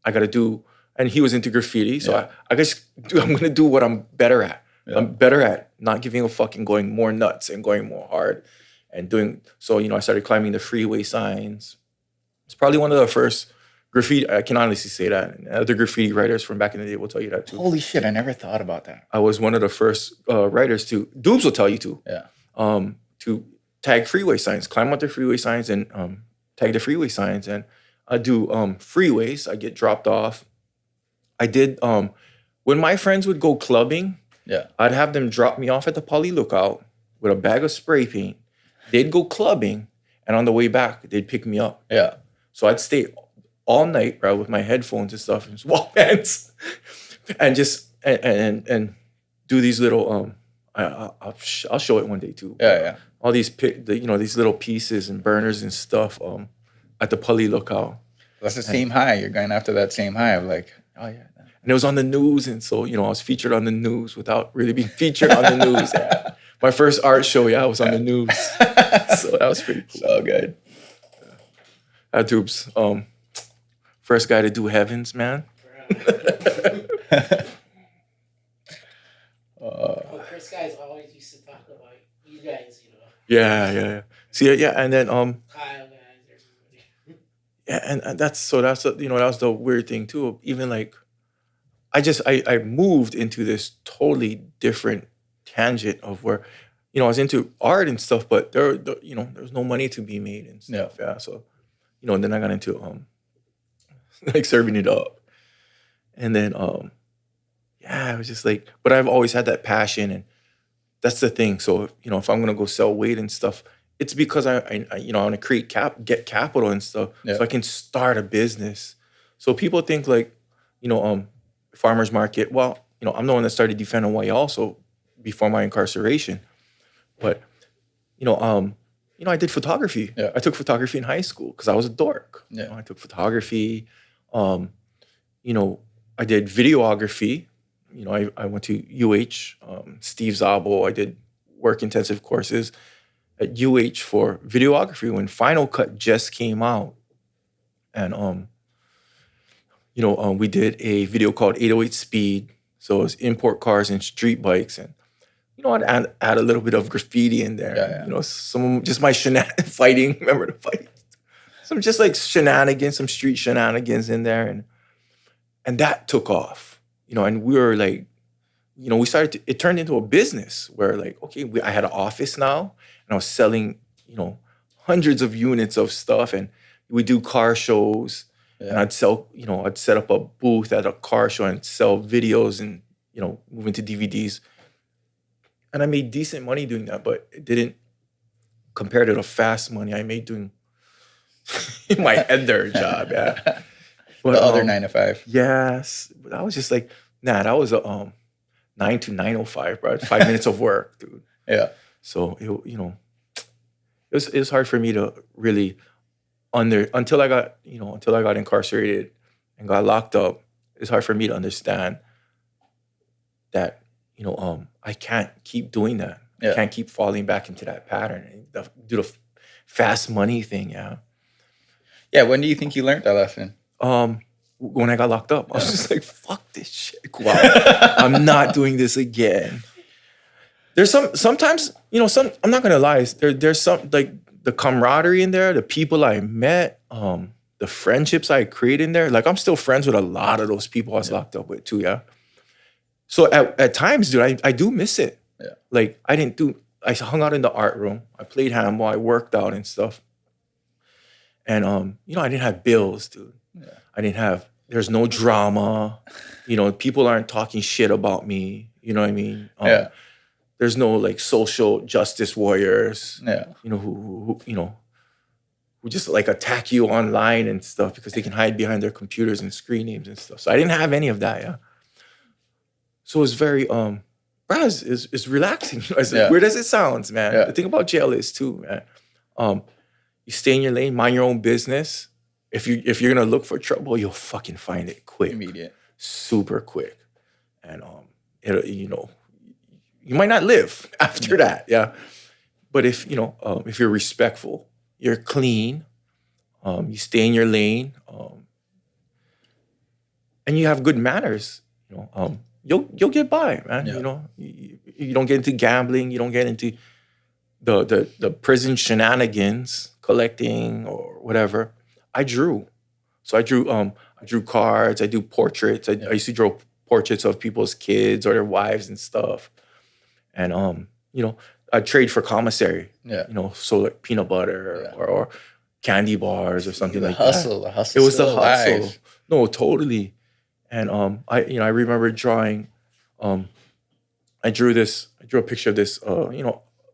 I gotta do, and he was into graffiti, so I'm gonna do what I'm better at. Yeah. I'm better at not giving a fuck and going more nuts and going more hard and doing. So I started climbing the freeway signs. It's probably one of the first graffiti. I can honestly say that. And other graffiti writers from back in the day will tell you that too. Holy shit! I never thought about that. I was one of the first writers to. Doobs will tell you to. Yeah. To tag freeway signs, climb up the freeway signs and tag the freeway signs, and I do freeways. I get dropped off. I did when my friends would go clubbing. Yeah. I'd have them drop me off at the Poly Lookout with a bag of spray paint. They'd go clubbing, and on the way back, they'd pick me up. Yeah. So I'd stay all night, bro, with my headphones and stuff and just walk pants, and just and do these little I'll show it one day too. Yeah. All these these little pieces and burners and stuff at the Poly Lookout. That's the same high. You're going after that same high of like, oh yeah. And it was on the news, and so I was featured on the news without really being featured on the news. Yeah. My first art show, I was on the news, so that was pretty cool. So good. Doobs, first guy to do Heavens, man. First guys always used to talk about you guys, Yeah. See, yeah, and then Kyle guys, everybody. yeah, and that's that was the weird thing too. Even like, I moved into this totally different tangent of where, I was into art and stuff, but there's no money to be made and stuff. Yeah. So, and then I got into like serving it up, and then I was just like, but I've always had that passion, and that's the thing. So if I'm gonna go sell weight and stuff, it's because I want to get capital and stuff, so I can start a business. So people think like, farmers market. Well, I'm the one that started Defend Hawaii also before my incarceration. But, I did photography. Yeah. I took photography in high school because I was a dork. Yeah. I took photography. I did videography. I went to UH, Steve Zabo. I did work intensive courses at UH for videography when Final Cut just came out. And, we did a video called 808 Speed. So it was import cars and street bikes. And, I'd add a little bit of graffiti in there. Yeah. Some just my fighting. Remember the fight? Some just like shenanigans, some street shenanigans in there. And that took off, and we were like, we started it turned into a business where like, okay, I had an office now, and I was selling, hundreds of units of stuff, and we do car shows. Yeah. And I'd set up a booth at a car show and sell videos and, move into DVDs. and I made decent money doing that, but it didn't compare to the fast money I made doing my other job. Yeah, but The other 9 to 5. yes, but I was just like, nah, that was a 9 to 9:05, bro. 5 minutes of work, dude. Yeah. So it was hard for me to really until I got incarcerated and got locked up. It's hard for me to understand that I can't keep doing that. I Yeah. can't keep falling back into that pattern and do the fast money thing. Yeah. Yeah. When do you think you learned that lesson? When I got locked up, I was just like, "Fuck this shit! Wow, I'm not doing this again." There's sometimes I'm not gonna lie. There's some like the camaraderie in there, the people I met, the friendships I created in there. Like I'm still friends with a lot of those people I was locked up with too. Yeah. So at times, dude, I do miss it. Yeah. Like I hung out in the art room. I played handball. I worked out and stuff. And I didn't have bills, dude. Yeah. There's no drama. People aren't talking shit about me. You know what I mean? Yeah. There's no like social justice warriors. Yeah. Who just like attack you online and stuff because they can hide behind their computers and screen names and stuff. So I didn't have any of that, yeah. So it's very it's relaxing. As weird as it sounds, man. Yeah. The thing about jail is too, man. You stay in your lane, mind your own business. If you're gonna look for trouble, you'll fucking find it quick, Immediate, super quick, and you might not live after that, yeah. But if you're respectful, you're clean, you stay in your lane, and you have good manners, you'll get by, man. Yeah. You don't get into gambling, you don't get into the prison shenanigans, collecting or whatever. I drew cards. I do portraits. I used to draw portraits of people's kids or their wives and stuff. And I trade for commissary. Yeah. So like peanut butter or candy bars or something like hustle, that. The hustle. It was the still hustle. alive. No, totally. And I remember drawing. I drew a picture of this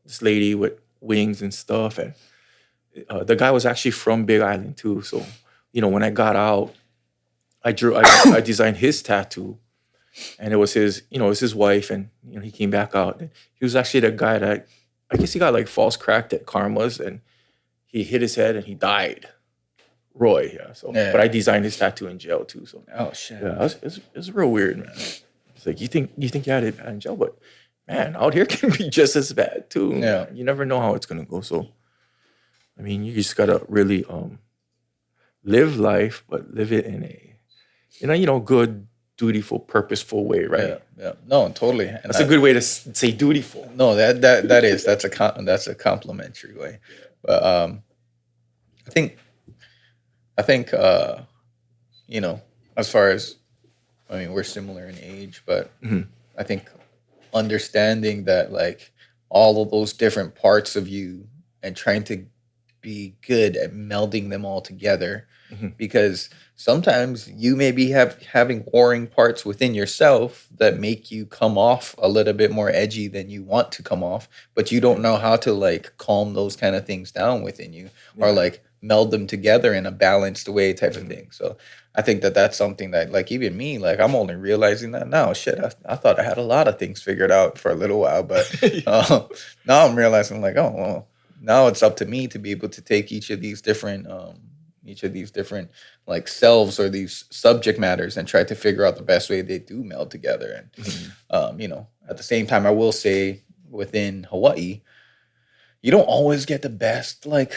this lady with wings and stuff, and the guy was actually from Big Island too. So, when I got out, I designed his tattoo, and it was his wife, and he came back out. He was actually the guy that I guess he got like false cracked at Karma's, and he hit his head and he died. Roy, yeah. So, but I designed his tattoo in jail too. So, oh shit. Yeah, it's real weird, man. It's like you think you had it bad in jail, but man, out here can be just as bad too. Yeah. Man. You never know how it's gonna go. So, I mean, you just gotta really live life, but live it in a good, dutiful, purposeful way, right? Yeah. Yeah. No, totally. And that's a good way to say dutiful. No, that's a complimentary way. But I think as far as, I mean, we're similar in age, but I think understanding that like all of those different parts of you and trying to be good at melding them all together, because sometimes you may be having warring parts within yourself that make you come off a little bit more edgy than you want to come off, but you don't know how to like calm those kind of things down within you or like meld them together in a balanced way type of thing. So I think that that's something that like even me, like I'm only realizing that now. Shit, I thought I had a lot of things figured out for a little while, but now I'm realizing like, oh, well, now it's up to me to be able to take each of these different like selves or these subject matters and try to figure out the best way they do meld together. And at the same time, I will say within Hawaii, you don't always get the best like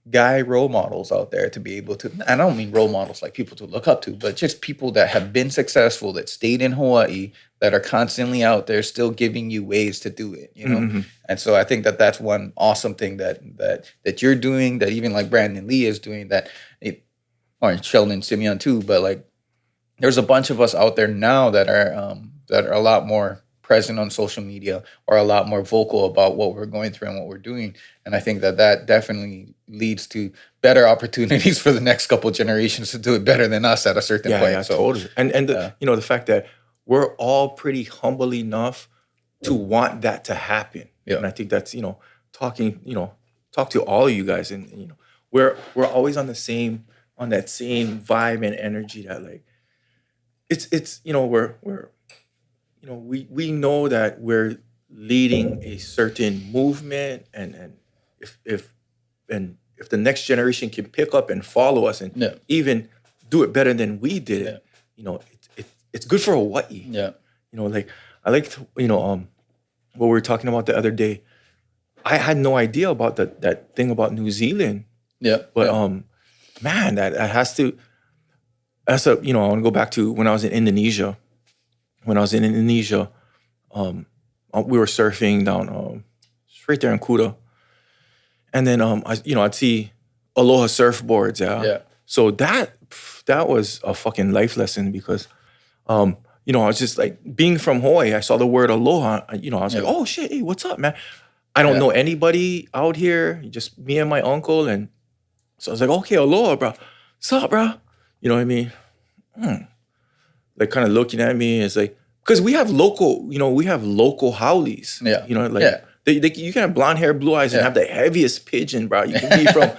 guy role models out there to be able to, I don't mean role models like people to look up to, but just people that have been successful, that stayed in Hawaii, that are constantly out there still giving you ways to do it, And so I think that that's one awesome thing that you're doing, that even like Brandon Lee is doing, or Sheldon Simeon too, but like there's a bunch of us out there now that are a lot more present on social media or a lot more vocal about what we're going through and what we're doing. And I think that definitely leads to better opportunities for the next couple of generations to do it better than us at a certain point. Yeah, so, totally. And the fact that we're all pretty humble enough to want that to happen. Yeah. And I think that's, talk to all of you guys, and we're always on that same vibe and energy that, like, it's we know that we're leading a certain movement, and if the next generation can pick up and follow us and Yeah. even do it better than we did it, it's good for Hawaii. Yeah. Like, I liked, what we were talking about the other day. I had no idea about that thing about New Zealand, Yeah. but yeah. man, that has to. That's I want to go back to when I was in Indonesia. When I was in Indonesia, we were surfing down, right there in Kuta, and then I'd see ALOHA surfboards. Yeah. So that was a fucking life lesson, because, I was just like, being from Hawaii, I saw the word ALOHA. I was like, oh shit, hey, what's up, man? I don't know anybody out here, just me and my uncle, and so I was like, okay, ALOHA, bro. What's up, bro? You know what I mean? Like, kind of looking at me, it's like, because we have local howlies. Yeah. You can have blonde hair, blue eyes, and have the heaviest pigeon, bro. You can be from,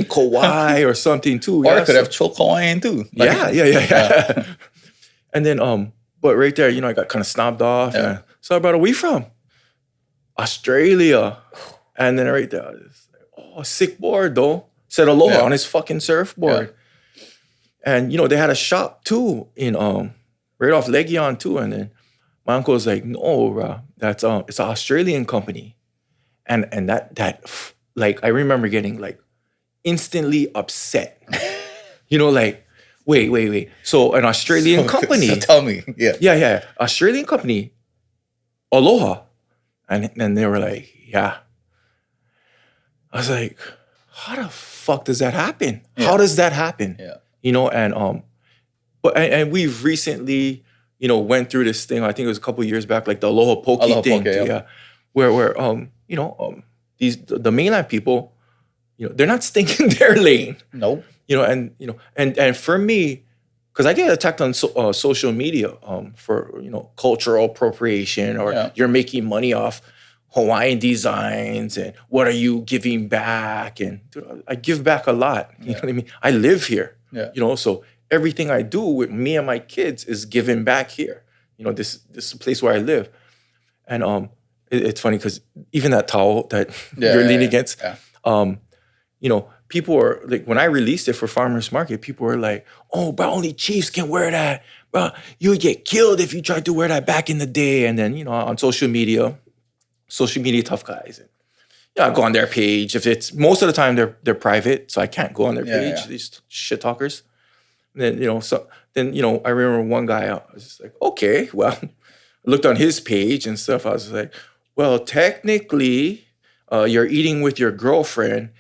Kauai or something too. Or I could have choke Hawaiian too. Yeah. And then, but right there, I got kind of snobbed off. Yeah. And so, brother, we from Australia. And then right there, I was like, oh, sick board though. Said ALOHA on his fucking surfboard. Yeah. And they had a shop too in right off Legion too. And then my uncle was like, no, bro, that's it's an Australian company. And that like, I remember getting like instantly upset. Like, wait. So an Australian company. So tell me. Yeah. Yeah. Australian company, ALOHA. And they were like, yeah. I was like, how the fuck does that happen? Yeah. How does that happen? Yeah. And we've recently, went through this thing. I think it was a couple of years back, like the ALOHA Poke thing. Where the mainland people, they're not stinking their lane. Nope. And for me, because I get attacked on social media for cultural appropriation, or you're making money off Hawaiian designs, and what are you giving back? And dude, I give back a lot. You know what I mean? I live here. Yeah. So everything I do with me and my kids is giving back here. This is a place where I live. And it's funny because even that towel that you're leaning against, people are like, when I released it for Farmers Market, people were like, oh, but only chiefs can wear that. Bro, you would get killed if you tried to wear that back in the day. And then, on social media tough guys. And, I go on their page. If it's, most of the time they're private, so I can't go on their page, these shit talkers. And then, I remember one guy, I was just like, okay, well, I looked on his page and stuff. I was like, well, technically, you're eating with your girlfriend,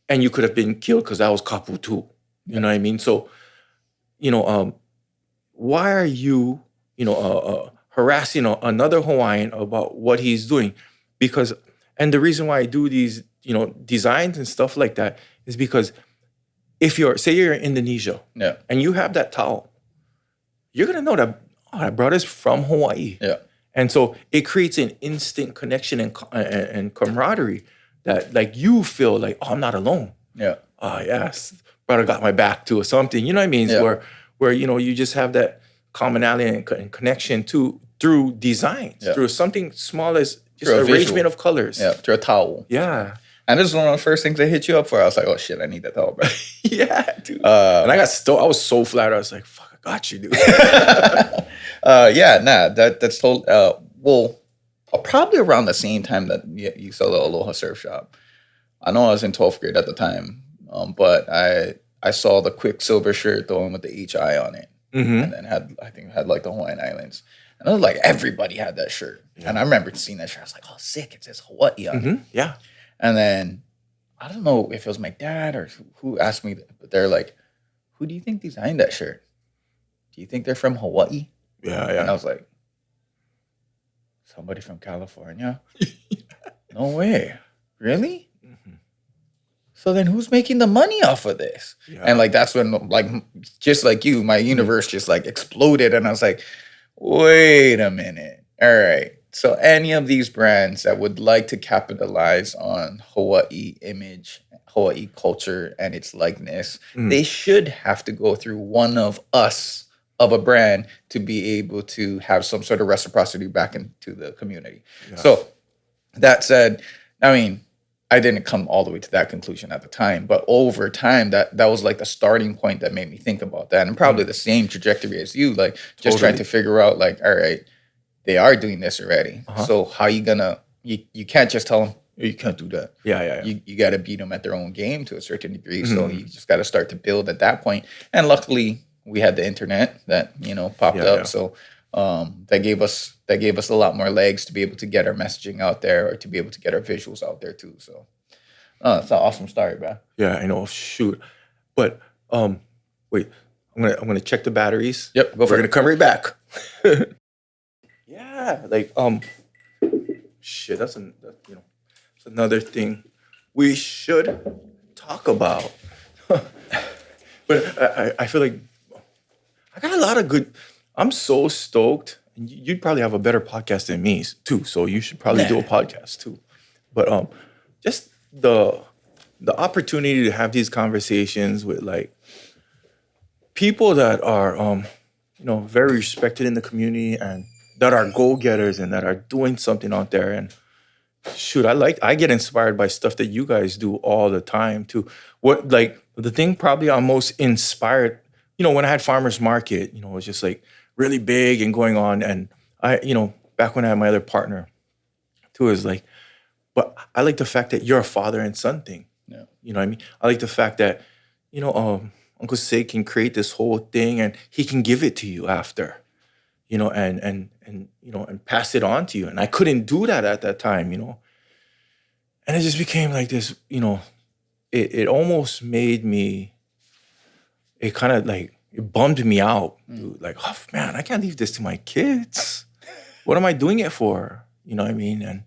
and you could have been killed because that was kapu too. You know what I mean? So, why are you, harassing another Hawaiian about what he's doing? Because, and the reason why I do these, designs and stuff like that is because if say you're in Indonesia and you have that towel, you're going to know that, that brother's from Hawaii. Yeah. And so it creates an instant connection and camaraderie that, like, you feel like, oh, I'm not alone. Yeah. Yes, brother got my back too, or something. You know what I mean? Yeah. Where you just have that commonality and connection through designs, through something small as just arrangement of colors. Yeah, through a towel. Yeah. And this is one of the first things I hit you up for. I was like, oh shit, I need that towel, bro. Yeah, dude. And I was so flattered. I was like, fuck, I got you, dude. That's total. Probably around the same time that you saw the ALOHA surf shop. I know I was in 12th grade at the time, but I saw the Quicksilver shirt, the one with the HI on it, and then had like the Hawaiian Islands, and it was like everybody had that shirt, and I remember seeing that shirt. I was like, oh, sick! It says Hawaii on it. Yeah. And then I don't know if it was my dad or who asked me, but they're like, who do you think designed that shirt? Do you think they're from Hawaii? Yeah. And I was like, somebody from California? No way. Really? So then who's making the money off of this? Yeah. And like, that's when, like, just like you, my universe just like exploded. And I was like, wait a minute. All right. So any of these brands that would like to capitalize on Hawaii image, Hawaii culture, and its likeness, they should have to go through one of us of a brand to be able to have some sort of reciprocity back into the community. Yeah. So that said, I mean, I didn't come all the way to that conclusion at the time, but over time, that was like the starting point that made me think about that, and probably the same trajectory as you, like just trying to figure out, like, all right, they are doing this already, so how you gonna? You can't just tell them you can't do that. Yeah. You got to beat them at their own game to a certain degree. So you just got to start to build at that point. And luckily, we had the internet that popped up. Yeah. So that gave us a lot more legs to be able to get our messaging out there, or to be able to get our visuals out there too. So it's an awesome start, bro. Yeah, I know. Shoot, but wait, I'm gonna check the batteries. Yep, We're gonna come right back. Yeah, like shit. That's it's another thing we should talk about. But I feel like I got a lot of good. I'm so stoked. You'd probably have a better podcast than me too, so you should probably do a podcast too. But just the opportunity to have these conversations with like people that are very respected in the community, and that are go-getters, and that are doing something out there. And shoot, I get inspired by stuff that you guys do all the time too. What, like, the thing probably I'm most inspired, when I had Farmers Market, it was just like really big and going on. And I, back when I had my other partner too, is like, but I like the fact that you're a father and son thing. Yeah. You know what I mean? I like the fact that, Uncle Sig can create this whole thing, and he can give it to you after, and pass it on to you. And I couldn't do that at that time, And it just became like this, it almost made me, it kind of like, it bummed me out. Dude. Like, oh man, I can't leave this to my kids. What am I doing it for? You know what I mean? And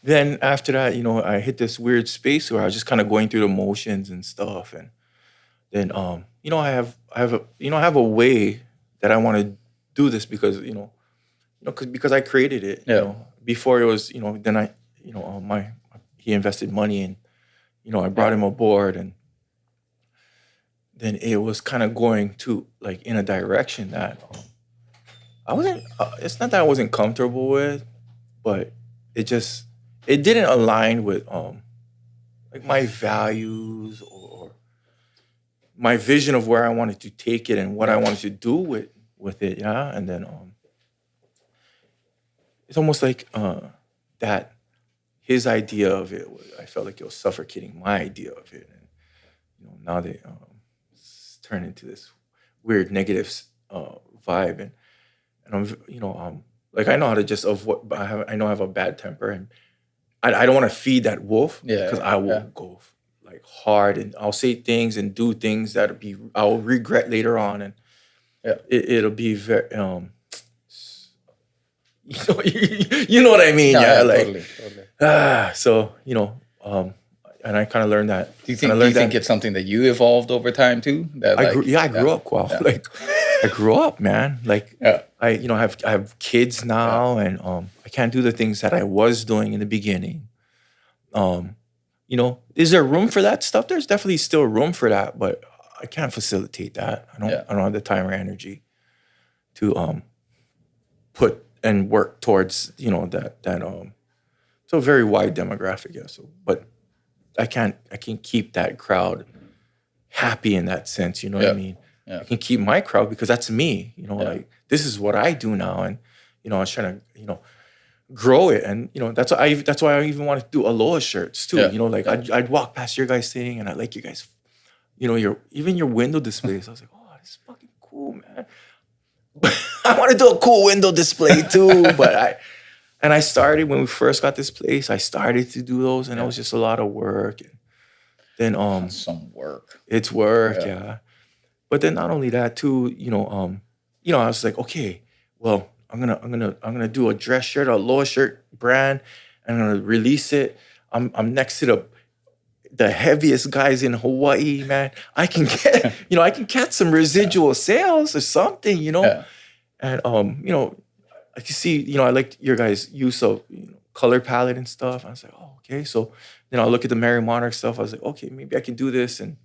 then after that, I hit this weird space where I was just kind of going through the motions and stuff. And then, I have a way that I want to do this because, because I created it. Yeah. Before it was, then he invested money, and, I brought him aboard, and then it was kind of going to like in a direction that I wasn't. It's not that I wasn't comfortable with, but it didn't align with like my values or my vision of where I wanted to take it and what I wanted to do with it. Yeah, and then it's almost like that his idea of it, I felt like it was suffocating my idea of it, and now they it's turned into this weird negative vibe, and I'm like, I know how to just I know I have a bad temper, and I don't want to feed that wolf, because I will go like hard, and I'll say things and do things I'll regret later on, and it'll be very you know what I mean? No, yeah, like totally. so and I kind of learned that. Do you think it's something that you evolved over time too? That I grew up, Kuhao. Yeah. Like I grew up, man. Like I have kids now, and I can't do the things that I was doing in the beginning. Is there room for that stuff? There's definitely still room for that, but I can't facilitate that. I don't have the time or energy to put and work towards that it's a very wide demographic, yeah. So, but I can keep that crowd happy in that sense. You know what I mean? Yeah. I can keep my crowd because that's me. Like this is what I do now, and I was trying to grow it, and that's why I even wanted to do ALOHA shirts too. Like I'd walk past your guys' thing, and I like you guys. Your window displays. I was like, oh, this is fucking cool, man. I want to do a cool window display too, but I started when we first got this place. I started to do those, and it was just a lot of work. And then some work. It's work, yeah. But then not only that too, I was like, okay, well, I'm gonna do a dress shirt, a ALOHA shirt brand. I'm gonna release it. I'm next to the heaviest guys in Hawaii, man. I can get, some residual sales or something, And I can see, I like your guys' use of color palette and stuff. I was like, oh, okay. So then I look at the Mary Monarch stuff. I was like, okay, maybe I can do this. And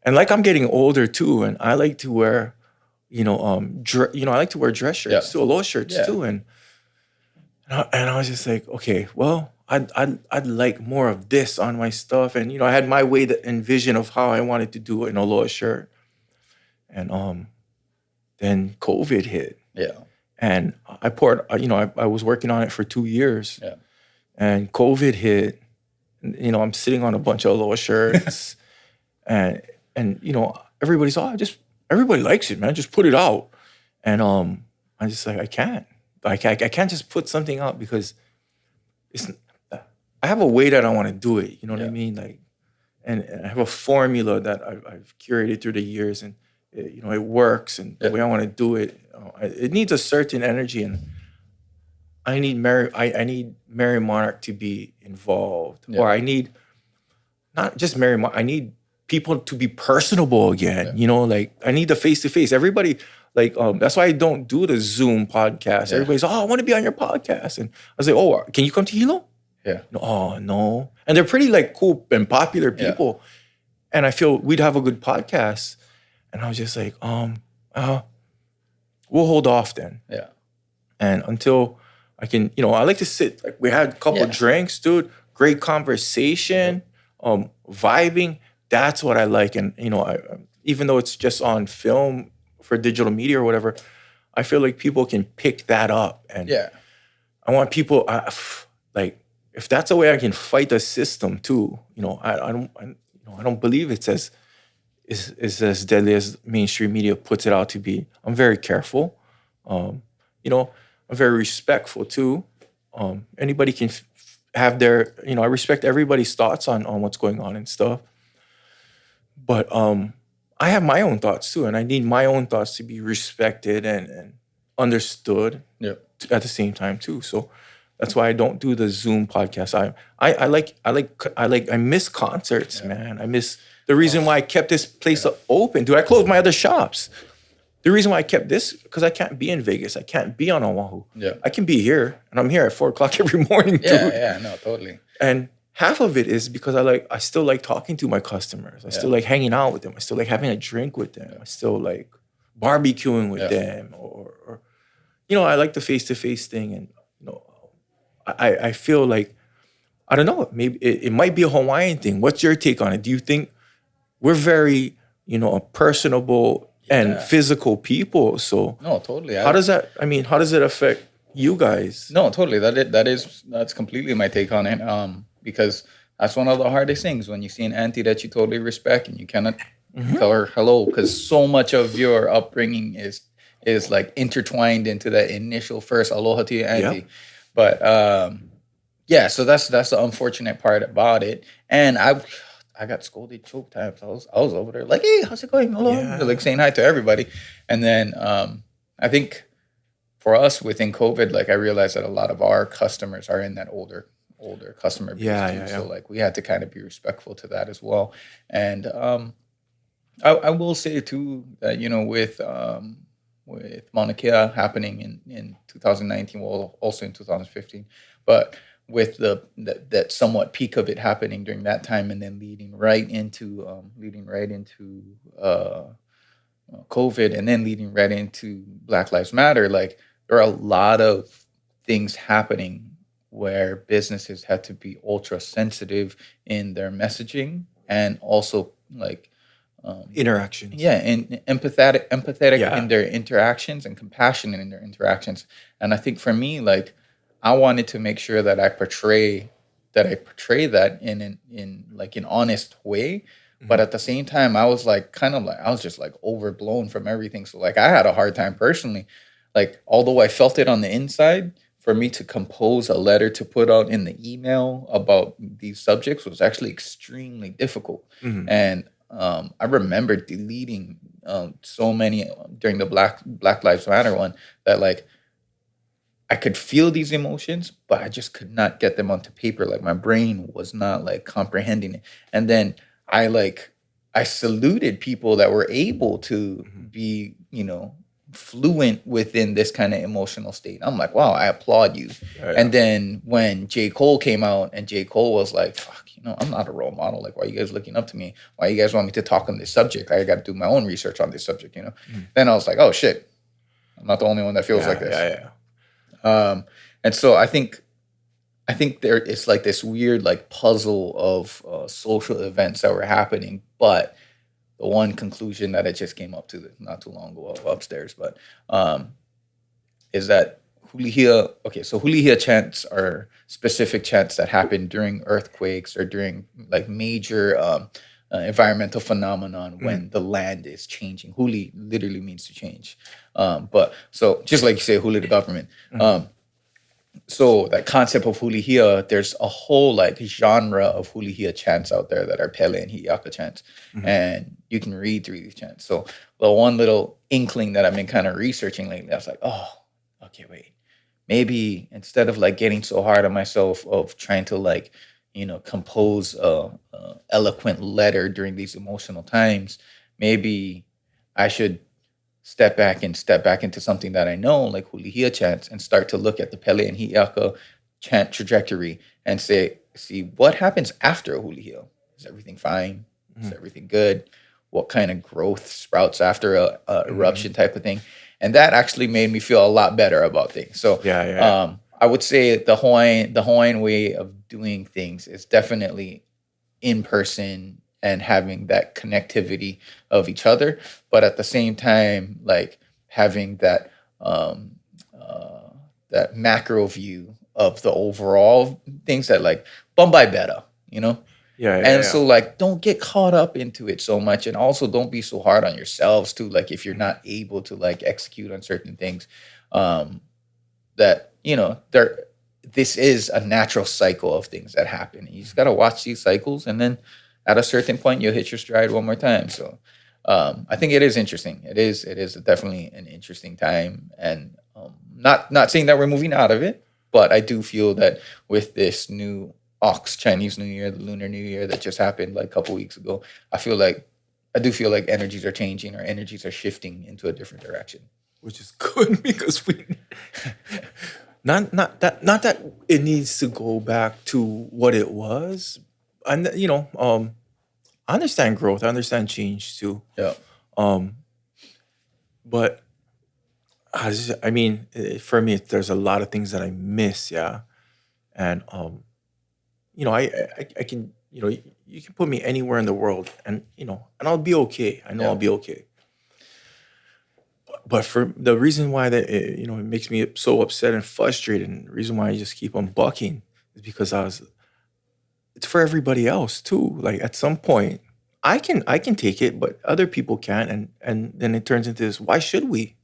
like I'm getting older too, and I like to wear, I like to wear dress shirts too, Aloha shirts too, and I was just like, okay, well, I'd like more of this on my stuff, and I had my way and vision of how I wanted to do it in a Aloha shirt, and then COVID hit, and I poured, I was working on it for 2 years, and COVID hit, and, I'm sitting on a bunch of Aloha shirts, and everybody's everybody likes it, man, just put it out, and I just like I can't just put something out because it's. I have a way that I want to do it. You know what I mean? Like, and I have a formula that I've curated through the years, and it works. And the way I want to do it, it needs a certain energy, and I need Mary Monarch to be involved, or I need not just Mary Monarch. I need people to be personable again. Like I need the face to face. Everybody. Like, that's why I don't do the Zoom podcast. Everybody's, I want to be on your podcast. And I was like, oh, can you come to Hilo? No, oh, no. And they're pretty like cool and popular people. And I feel we'd have a good podcast. And I was just like, we'll hold off then. And until I can, I like to sit. Like we had a couple of drinks, dude. Great conversation, vibing. That's what I like. And, even though it's just on film, for digital media or whatever, I feel like people can pick that up, and I want people like if that's a way I can fight the system too. I don't believe it's as deadly as mainstream media puts it out to be. I'm very careful. I'm very respectful too. Anybody can have their. I respect everybody's thoughts on what's going on and stuff, but I have my own thoughts too, and I need my own thoughts to be respected and understood at the same time too. So that's why I don't do the Zoom podcast. I miss concerts, man. I miss the reason why I kept this place open. Dude, I closed my other shops. The reason why I kept this because I can't be in Vegas. I can't be on Oahu. I can be here, and I'm here at 4:00 every morning, dude. No, totally. And half of it is because I still like talking to my customers. I still like hanging out with them. I still like having a drink with them. I still like barbecuing with them, or I like the face-to-face thing. And I feel like I don't know. Maybe it might be a Hawaiian thing. What's your take on it? Do you think we're very personable and physical people? So no, totally. How does it affect you guys? No, totally. That's completely my take on it. Because that's one of the hardest things when you see an auntie that you totally respect and you cannot tell her hello because so much of your upbringing is like intertwined into that initial first aloha to your auntie. But so that's the unfortunate part about it. And I got scolded choke times. I was over there like, hey, how's it going? Hello, like saying hi to everybody. And then I think for us within COVID, like I realized that a lot of our customers are in that older customer base. So like we had to kind of be respectful to that as well. And I will say too that with Mauna Kea happening in 2019, well also in 2015, but with that somewhat peak of it happening during that time and then leading right into COVID and then leading right into Black Lives Matter, like there are a lot of things happening where businesses had to be ultra sensitive in their messaging and also like interactions. And empathetic in their interactions and compassionate in their interactions. And I think for me, like I wanted to make sure that I portray that in an honest way. But at the same time, I was just like overblown from everything. So like I had a hard time personally. Like although I felt it on the inside, for me to compose a letter to put out in the email about these subjects was actually extremely difficult. And I remember deleting so many during the Black Lives Matter one that like I could feel these emotions, but I just could not get them onto paper. Like my brain was not like comprehending it. And then I saluted people that were able to be, fluent within this kind of emotional state. I'm like, wow, I applaud you. Yeah, And then when J. Cole came out and J. Cole was like, fuck, I'm not a role model. Like, why are you guys looking up to me? Why you guys want me to talk on this subject? I got to do my own research on this subject. Then I was like, oh shit, I'm not the only one that feels like this. And so I think there it's like this weird like puzzle of social events that were happening, but the one conclusion that I just came up to not too long ago upstairs, but is that Hula. Okay, so Hula chants are specific chants that happen during earthquakes or during like major environmental phenomenon when the land is changing. Hula literally means to change, but so just like you say, Hula the government. So that concept of Hula, there's a whole like genre of Hula chants out there that are Pele and Hi'iaka chants, and you can read through these chants. So the one little inkling that I've been kind of researching lately, I was like, oh, okay, wait, maybe instead of like getting so hard on myself of trying to like compose a eloquent letter during these emotional times, maybe I should step back into something that I know, like Hula chants, and start to look at the Pele and Hi'iaka chant trajectory and see what happens after Hula. Is everything fine? Is everything good? What kind of growth sprouts after a eruption type of thing? And that actually made me feel a lot better about things. So I would say the Hawaiian way of doing things is definitely in person and having that connectivity of each other, but at the same time, like having that that macro view of the overall things that like Bombay better, So like don't get caught up into it so much, and also don't be so hard on yourselves too. Like if you're not able to like execute on certain things, that this is a natural cycle of things that happen. You just gotta watch these cycles, and then at a certain point, you'll hit your stride one more time. So I think it is interesting. It is definitely an interesting time, and not saying that we're moving out of it, but I do feel that with this new Chinese New Year, the Lunar New Year that just happened like a couple weeks ago, I do feel like energies are changing, or energies are shifting into a different direction, which is good because we not that it needs to go back to what it was. And I understand growth. I understand change too. Yeah. But I mean, for me, there's a lot of things that I miss. Yeah. And I can you can put me anywhere in the world, and and I'll be okay. I know I'll be okay. But for the reason why that it makes me so upset and frustrated, and the reason why I just keep on bucking is because it's for everybody else too. Like at some point, I can take it, but other people can't, and then it turns into this. Why should we?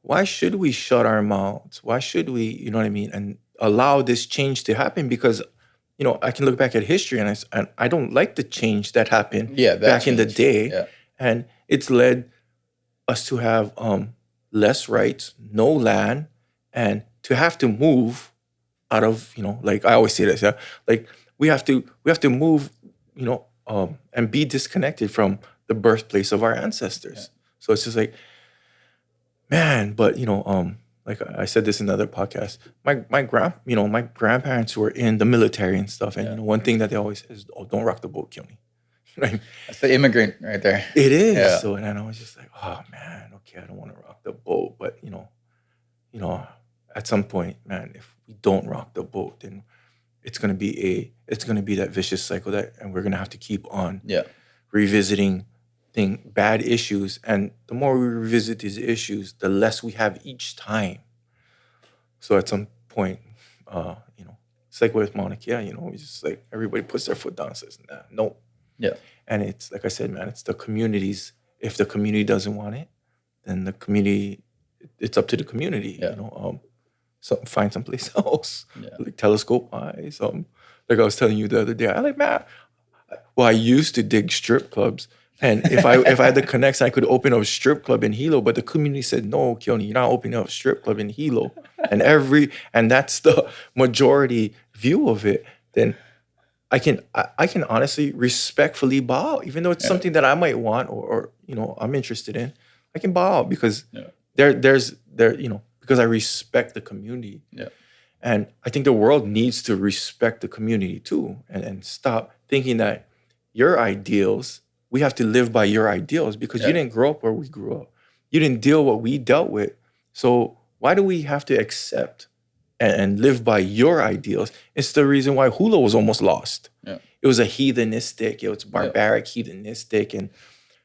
Why should we shut our mouths? Why should we? You know what I mean? And allow this change to happen because, I can look back at history and I don't like the change that happened back in the day, and it's led us to have less rights, no land, and to have to move out of, like I always say this, like we have to move, and be disconnected from the birthplace of our ancestors. So it's just like, man, but like I said this in another podcast, my grandparents were in the military and stuff, and one thing that they always say is, "Oh, don't rock the boat, Keone." Right? That's the immigrant right there. It is. Yeah. So, and I was just like, oh man, okay, I don't want to rock the boat, but at some point, man, if we don't rock the boat, then it's gonna be that vicious cycle and we're gonna have to keep on revisiting bad issues, and the more we revisit these issues, the less we have each time. So at some point, it's like with Mauna Kea, it's just like everybody puts their foot down and says, nah, no. Yeah. And it's like I said, man, it's the communities. If the community doesn't want it, then the community, it's up to the community. So find someplace else. Yeah. Like telescope eyes. Like I was telling you the other day, I used to dig strip clubs. And if I had the connection, I could open up a strip club in Hilo. But the community said, no, Keone, you're not opening up a strip club in Hilo. And that's the majority view of it. Then I can honestly respectfully bow, even though it's something that I might want or I'm interested in. I can bow out because Yeah. because I respect the community. Yeah. And I think the world needs to respect the community too, and stop thinking that your ideals, we have to live by your ideals because you Yeah. didn't grow up where we grew up. You didn't deal what we dealt with. So why do we have to accept and live by your ideals? It's the reason why Hula was almost lost. Yeah. It was a heathenistic, it was barbaric, heathenistic, and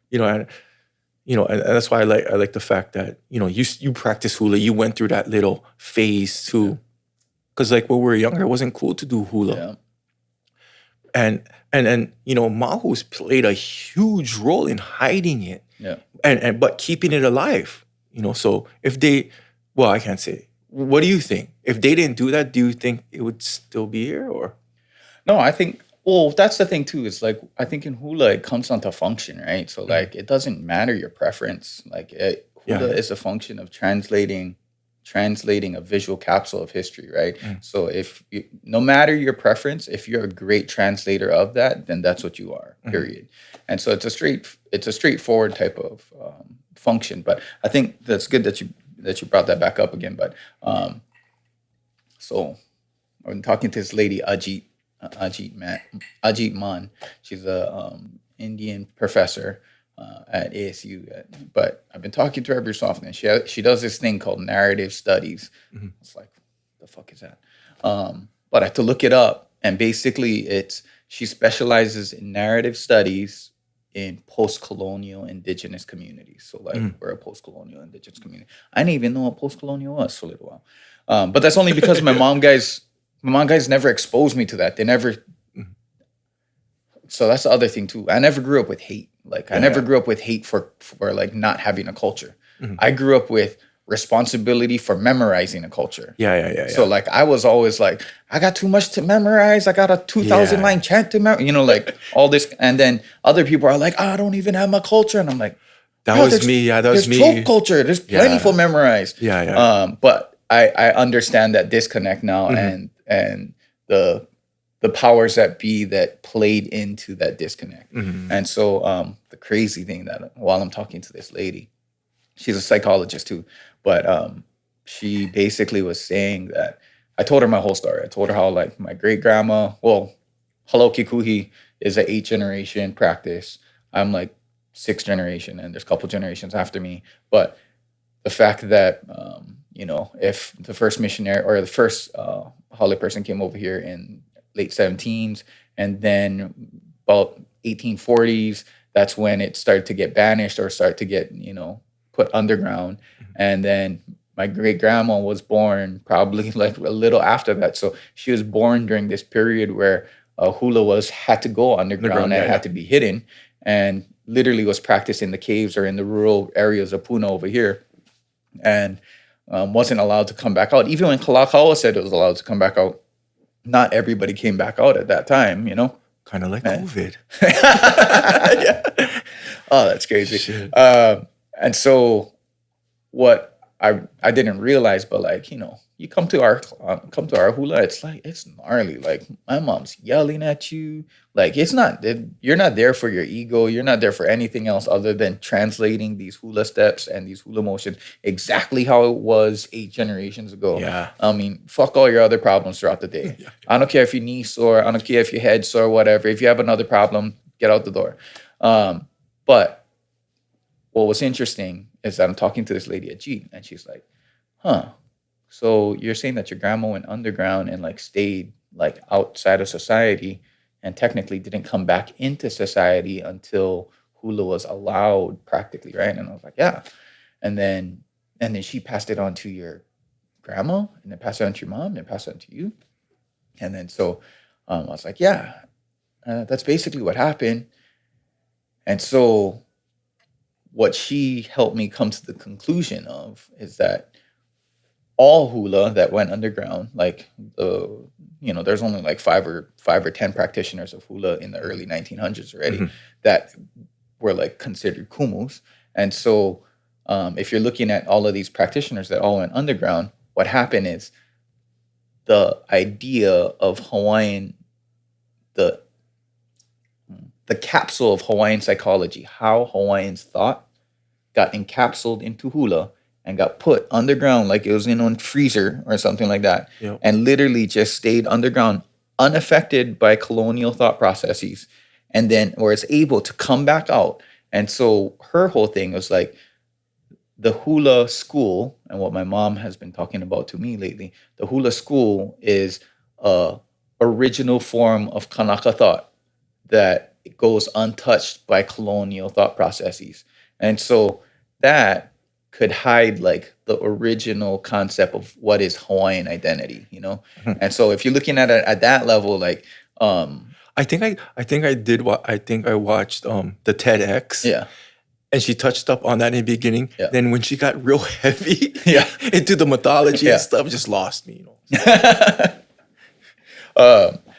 you know, and and that's why I like the fact that you practice hula. You went through that little phase too, because like when we were younger, it wasn't cool to do hula, Yeah. and Mahu's played a huge role in hiding it, Yeah. and but keeping it alive. So if they, well, I can't say. What do you think? If they didn't do that, do you think it would still be here or? No, I think. Well, that's the thing too. Is like I think in hula it comes down to function, right? So like it doesn't matter your preference. Like hula is a function of translating a visual capsule of history, right? So no matter your preference, if you're a great translator of that, then that's what you are. Period. And so it's a straightforward type of function. But I think that's good that you brought that back up again. But so I'm talking to this lady Ajit Man. She's a Indian professor at ASU. But I've been talking to her every so often. She does this thing called narrative studies. It's like, the fuck is that? But I had to look it up, and basically she specializes in narrative studies in post-colonial indigenous communities. So like we're a post-colonial indigenous community. I didn't even know what post-colonial was for a little while. But that's only because my mom guys never exposed me to that. They never. So that's the other thing too. I never grew up with hate. Like I never grew up with hate for like not having a culture. I grew up with responsibility for memorizing a culture. Yeah. So like I was always like, I got too much to memorize. I got a 2,000 line chant to memorize. Like all this, and then other people are like, I don't even have my culture, and I'm like, that was me. Yeah, that was me. There's folk culture. There's plenty for memorize. Yeah. But I understand that disconnect now, and the powers that be that played into that disconnect. And so the crazy thing that while I'm talking to this lady, she's a psychologist too, but she basically was saying that I told her my whole story. I told her how like my great grandma, Haloki Kuhi is an 8th generation practice. I'm like 6th generation, and there's a couple generations after me. But the fact that if the first missionary or the first Hale person came over here in late 17s, and then about 1840s, that's when it started to get banished or start to get put underground. And then my great grandma was born probably like a little after that, so she was born during this period where hula had to go underground and had to be hidden, and literally was practiced in the caves or in the rural areas of Puna over here, and wasn't allowed to come back out. Even when Kalakaua said it was allowed to come back out, not everybody came back out at that time, Kind of like COVID. Yeah. Oh, that's crazy. And so what I didn't realize, but like, you come to our hula, it's gnarly. Like my mom's yelling at you. Like you're not there for your ego. You're not there for anything else other than translating these hula steps and these hula motions exactly how it was 8 generations ago. Yeah. I mean, fuck all your other problems throughout the day. Yeah. I don't care if your knee's sore. I don't care if your head's sore, whatever. If you have another problem, get out the door. But what was interesting is that I'm talking to this lady at G, and she's like, so you're saying that your grandma went underground and like stayed like outside of society and technically didn't come back into society until hula was allowed practically, right? And I was like, yeah. And then she passed it on to your grandma, and then passed it on to your mom, and then passed it on to you. And then so I was like, yeah, that's basically what happened. And so what she helped me come to the conclusion of is that all hula that went underground, like there's only like 5 or 10 practitioners of hula in the early 1900s already that were like considered kumus. And so if you're looking at all of these practitioners that all went underground, what happened is the idea of Hawaiian, the capsule of Hawaiian psychology, how Hawaiians thought, got encapsulated into hula and got put underground like it was in a freezer or something like that, Yep. and literally just stayed underground, unaffected by colonial thought processes, and then or is able to come back out. And so her whole thing was like the hula school, and what my mom has been talking about to me lately. The hula school is a original form of Kanaka thought that goes untouched by colonial thought processes. And so that could hide like the original concept of what is Hawaiian identity, you know? Mhm. And so if you're looking at it at that level, like, I think I watched the TEDx, yeah, and she touched up on that in the beginning. Yeah. Then when she got real heavy Yeah. into the mythology Yeah. and stuff, just lost me, you know.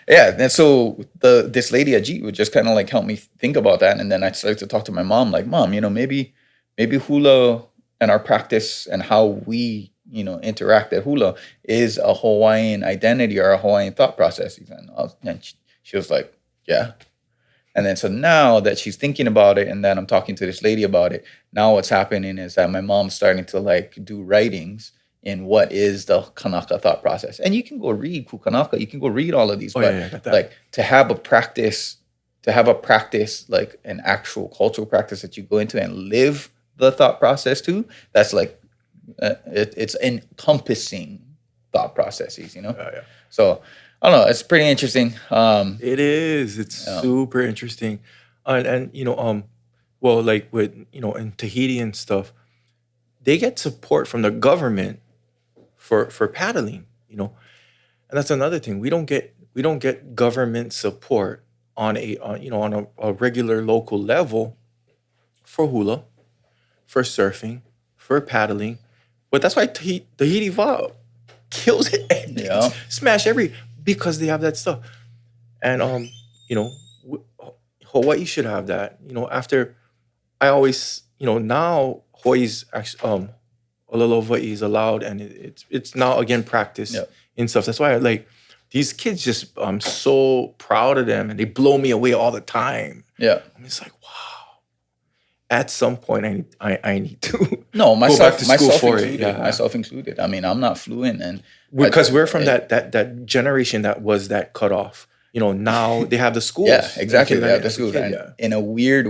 Yeah, and so this lady Ajit would just kind of like help me think about that, and then I started to talk to my mom, like, Mom, you know, maybe hula and our practice and how we, you know, interact at hula is a Hawaiian identity or a Hawaiian thought processes, and she was like, yeah. And then so now that she's thinking about it, and then I'm talking to this lady about it, now what's happening is that my mom's starting to like do writings in what is the Kanaka thought process. And you can go read Kukanaka, you can go read all of these, Oh, but yeah, I got that. like to have a practice, like an actual cultural practice that you go into and live the thought process too, that's like, it's encompassing thought processes, you know? Yeah. So I don't know, it's pretty interesting. It is. It's Yeah. super interesting. And you know, well, like with, you know, in Tahiti and stuff, they get support from the government for paddling, you know. And that's another thing. We don't get government support on a regular local level for hula, for surfing, for paddling. But that's why Tahiti Vibe kills it. Yeah. Smash because they have that stuff. And you know, Hawaii should have that. You know, after I always, you know, now Hawaii's actually Hawaii is allowed, and it's now again practiced Yeah. in stuff. That's why I like these kids. Just I'm so proud of them, and they blow me away all the time. Yeah. I'm just like, wow. At some point, I need to No, go myself, back to school myself for included. it. Yeah. Myself included. I mean, I'm not fluent, and Because we're from that generation that was that cut off. You know, now they have the schools. yeah, exactly. You can They learn have it the as a school, kid, and yeah. in a weird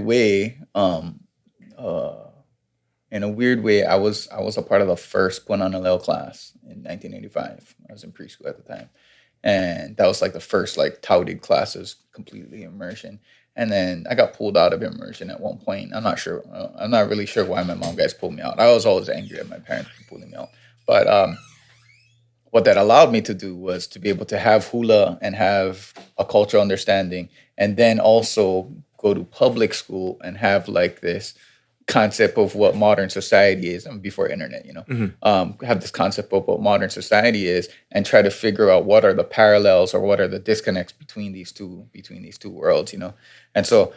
way, I was a part of the first Punanaleo class in 1985. I was in preschool at the time, and that was like the first like touted classes completely immersion. And then I got pulled out of immersion at one point. I'm not sure. I'm not really sure why my mom guys pulled me out. I was always angry at my parents for pulling me out, but what that allowed me to do was to be able to have hula and have a cultural understanding, and then also go to public school and have like this concept of what modern society is, and before internet, you know, have this concept of what modern society is, and try to figure out what are the parallels or what are the disconnects between these two worlds, you know. And so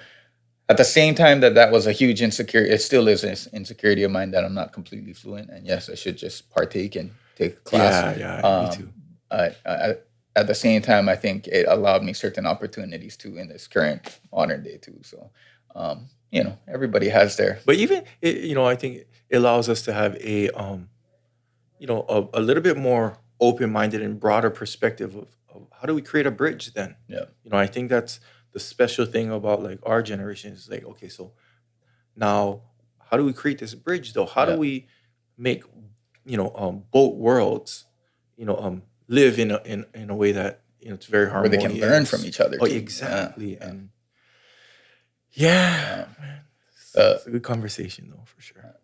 at the same time that was a huge insecurity, it still is an insecurity of mine that I'm not completely fluent, and yes, I should just partake and take a class. Yeah, me too. At the same time, I think it allowed me certain opportunities too in this current modern day too. So, you know, everybody has their But even you know, I think it allows us to have you know, a little bit more open-minded and broader perspective of how do we create a bridge then? yeah. You know, I think that's the special thing about like our generation is like, okay, so now how do we create this bridge though? How Yeah. do we make, you know, both worlds, you know, live in a way that, you know, it's very Where they harmonious. can learn from each other. Oh, too. exactly. Yeah. And yeah, man. It's a good conversation though, for sure.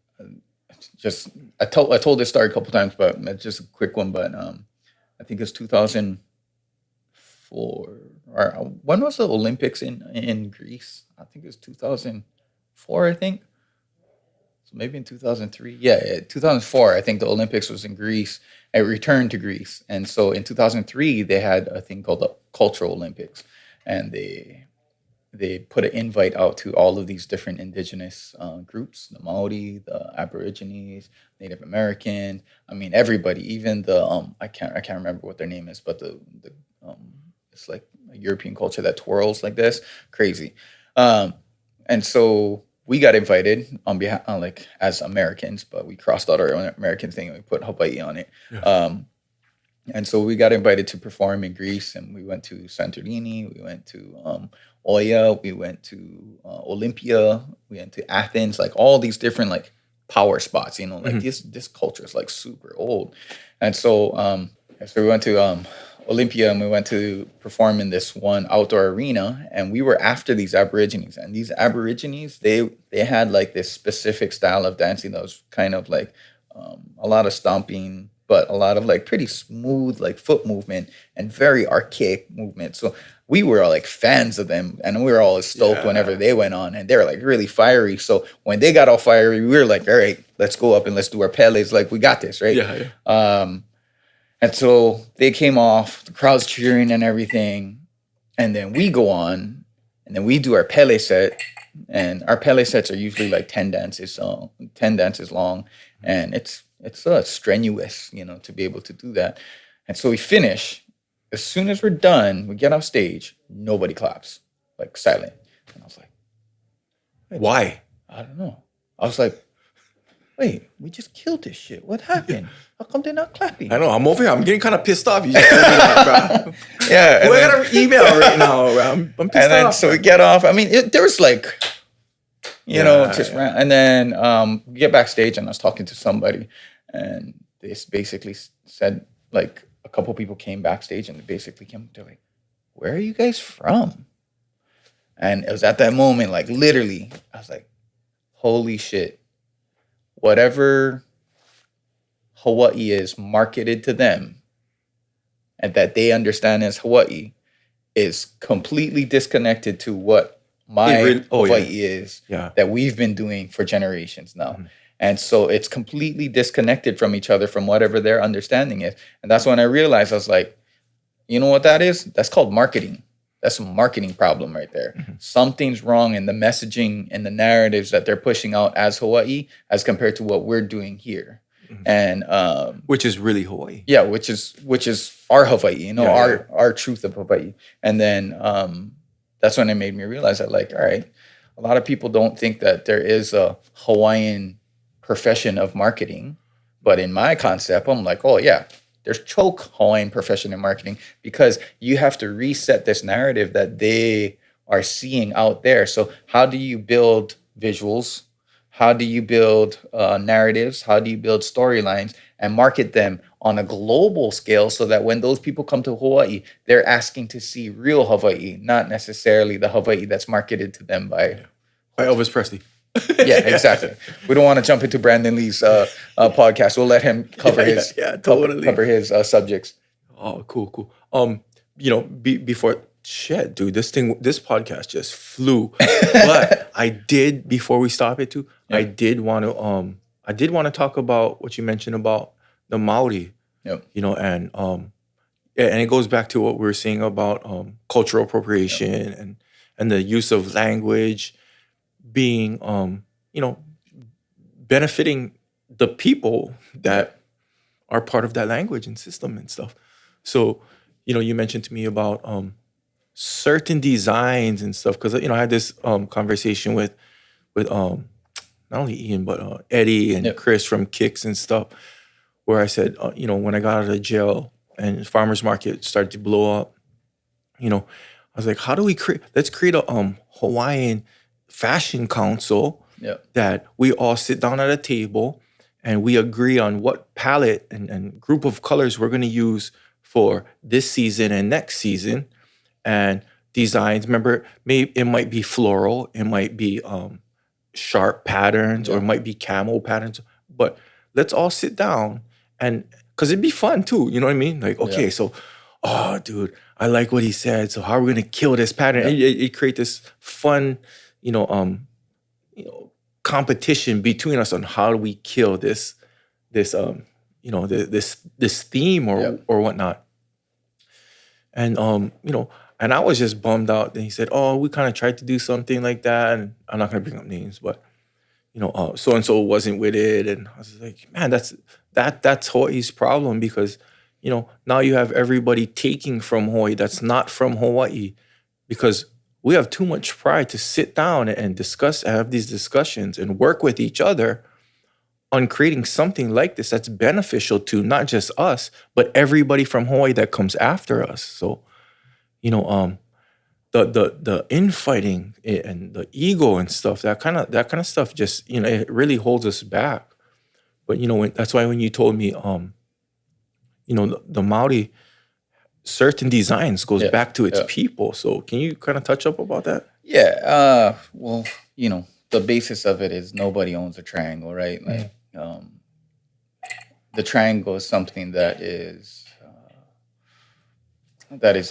Just I told this story a couple times, but it's just a quick one. But I think it's 2004. Or when was the Olympics in Greece? I think it was 2004. I think so. Maybe in 2003. Yeah, 2004. I think the Olympics was in Greece. It returned to Greece, and so in 2003 they had a thing called the Cultural Olympics, and they put an invite out to all of these different indigenous groups, the Maori, the Aborigines, Native American. I mean, everybody, even the I can't remember what their name is, but the it's like a European culture that twirls like this, crazy. And so we got invited on behalf, like as Americans, but we crossed out our American thing and we put Hawaii on it. And so we got invited to perform in Greece, and we went to Santorini, we went to Oya, we went to Olympia, we went to Athens, like all these different like power spots, you know, like this culture is like super old. And so so we went to Olympia, and we went to perform in this one outdoor arena, and we were after these Aborigines, and these Aborigines, they had like this specific style of dancing that was kind of like a lot of stomping, but a lot of like pretty smooth like foot movement and very archaic movement. So we were like fans of them, and we were all stoked whenever they went on, and they were like really fiery. So when they got all fiery, we were like, all right, let's go up and let's do our pele's. Like, we got this, right? And so they came off, the crowd's cheering and everything. And then we go on, and then we do our pele set. And our pele sets are usually like 10 dances long. And it's strenuous, you know, to be able to do that. And so we finish. As soon as we're done, we get off stage, nobody claps, like silent. And I was like, why? I don't know. I was like, wait, we just killed this shit. What happened? How come they're not clapping? I know. I'm over here. I'm getting kind of pissed off. You just told me that, bro. Yeah. I got an email right now, bro. I'm pissed And then off. so we get off. I mean, there was like, you know, just ran. And then we get backstage, and I was talking to somebody, and they basically said, like, a couple people came backstage, and they basically came. They're like, "Where are you guys from?" And it was at that moment, like literally, I was like, "Holy shit!" Whatever Hawaii is marketed to them, and that they understand as Hawaii, is completely disconnected to what Hawaii is that we've been doing for generations now. And so it's completely disconnected from each other, from whatever their understanding is. And that's when I realized, I was like, you know what that is? That's called marketing. That's a marketing problem right there. Something's wrong in the messaging and the narratives that they're pushing out as Hawaii as compared to what we're doing here. And which is really Hawaii. Yeah, which is our Hawaii, you know, our truth of Hawaii. And then that's when it made me realize that, like, all right, a lot of people don't think that there is a Hawaiian profession of marketing. But in my concept, I'm like, oh yeah, there's choke Hawaiian profession in marketing, because you have to reset this narrative that they are seeing out there. So how do you build visuals? How do you build narratives? How do you build storylines and market them on a global scale, so that when those people come to Hawaii, they're asking to see real Hawaii, not necessarily the Hawaii that's marketed to them by Elvis Presley. Yeah, exactly. We don't want to jump into Brandon Lee's podcast. We'll let him cover cover his subjects. Oh, cool. You know, before shit, dude, this podcast just flew. But I did, before we stop it too, I did want to talk about what you mentioned about the Maori. Yep. You know, and it goes back to what we were saying about cultural appropriation and the use of language being, you know, benefiting the people that are part of that language and system and stuff. So, you know, you mentioned to me about certain designs and stuff, because, you know, I had this conversation with not only Ian but Eddie and Chris from Kicks and stuff, where I said, you know, when I got out of jail and farmers market started to blow up, you know, I was like, how do we let's create a Hawaiian fashion council that we all sit down at a table and we agree on what palette and group of colors we're going to use for this season and next season, and designs. Remember, maybe it might be floral, it might be sharp patterns, or it might be camel patterns, but let's all sit down, and because it'd be fun too, you know what I mean? Like, okay, so, oh, dude, I like what he said, so how are we going to kill this pattern? And it create this fun, you know, competition between us on how do we kill this you know, this theme or whatnot. And you know, and I was just bummed out. And he said, "Oh, we kind of tried to do something like that." And I'm not going to bring up names, but you know, so and so wasn't with it. And I was like, man, that's Hawaii's problem, because you know, now you have everybody taking from Hawaii that's not from Hawaii, because we have too much pride to sit down and discuss, have these discussions and work with each other on creating something like this that's beneficial to not just us, but everybody from Hawaii that comes after us. So, you know, the infighting and the ego and stuff, that kind of stuff, just it really holds us back. But that's why when you told me, the Maori certain designs goes Yeah, back to its yeah. people. So can you kind of touch up about that? Yeah. Well, the basis of it is nobody owns a triangle, right? Like, the triangle is something that is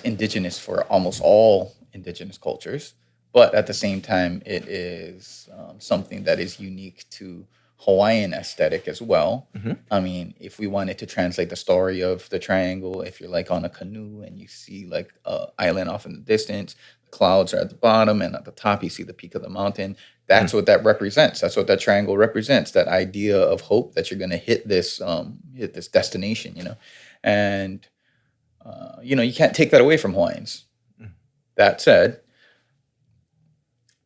indigenous for almost all indigenous cultures, but at the same time, it is something that is unique to Hawaiian aesthetic as well. Mhm. I mean, if we wanted to translate the story of the triangle, if you're like on a canoe and you see like a island off in the distance, the clouds are at the bottom, and at the top you see the peak of the mountain. That's what that represents. That's what that triangle represents. That idea of hope that you're going to hit this destination. And you can't take that away from Hawaiians. That said,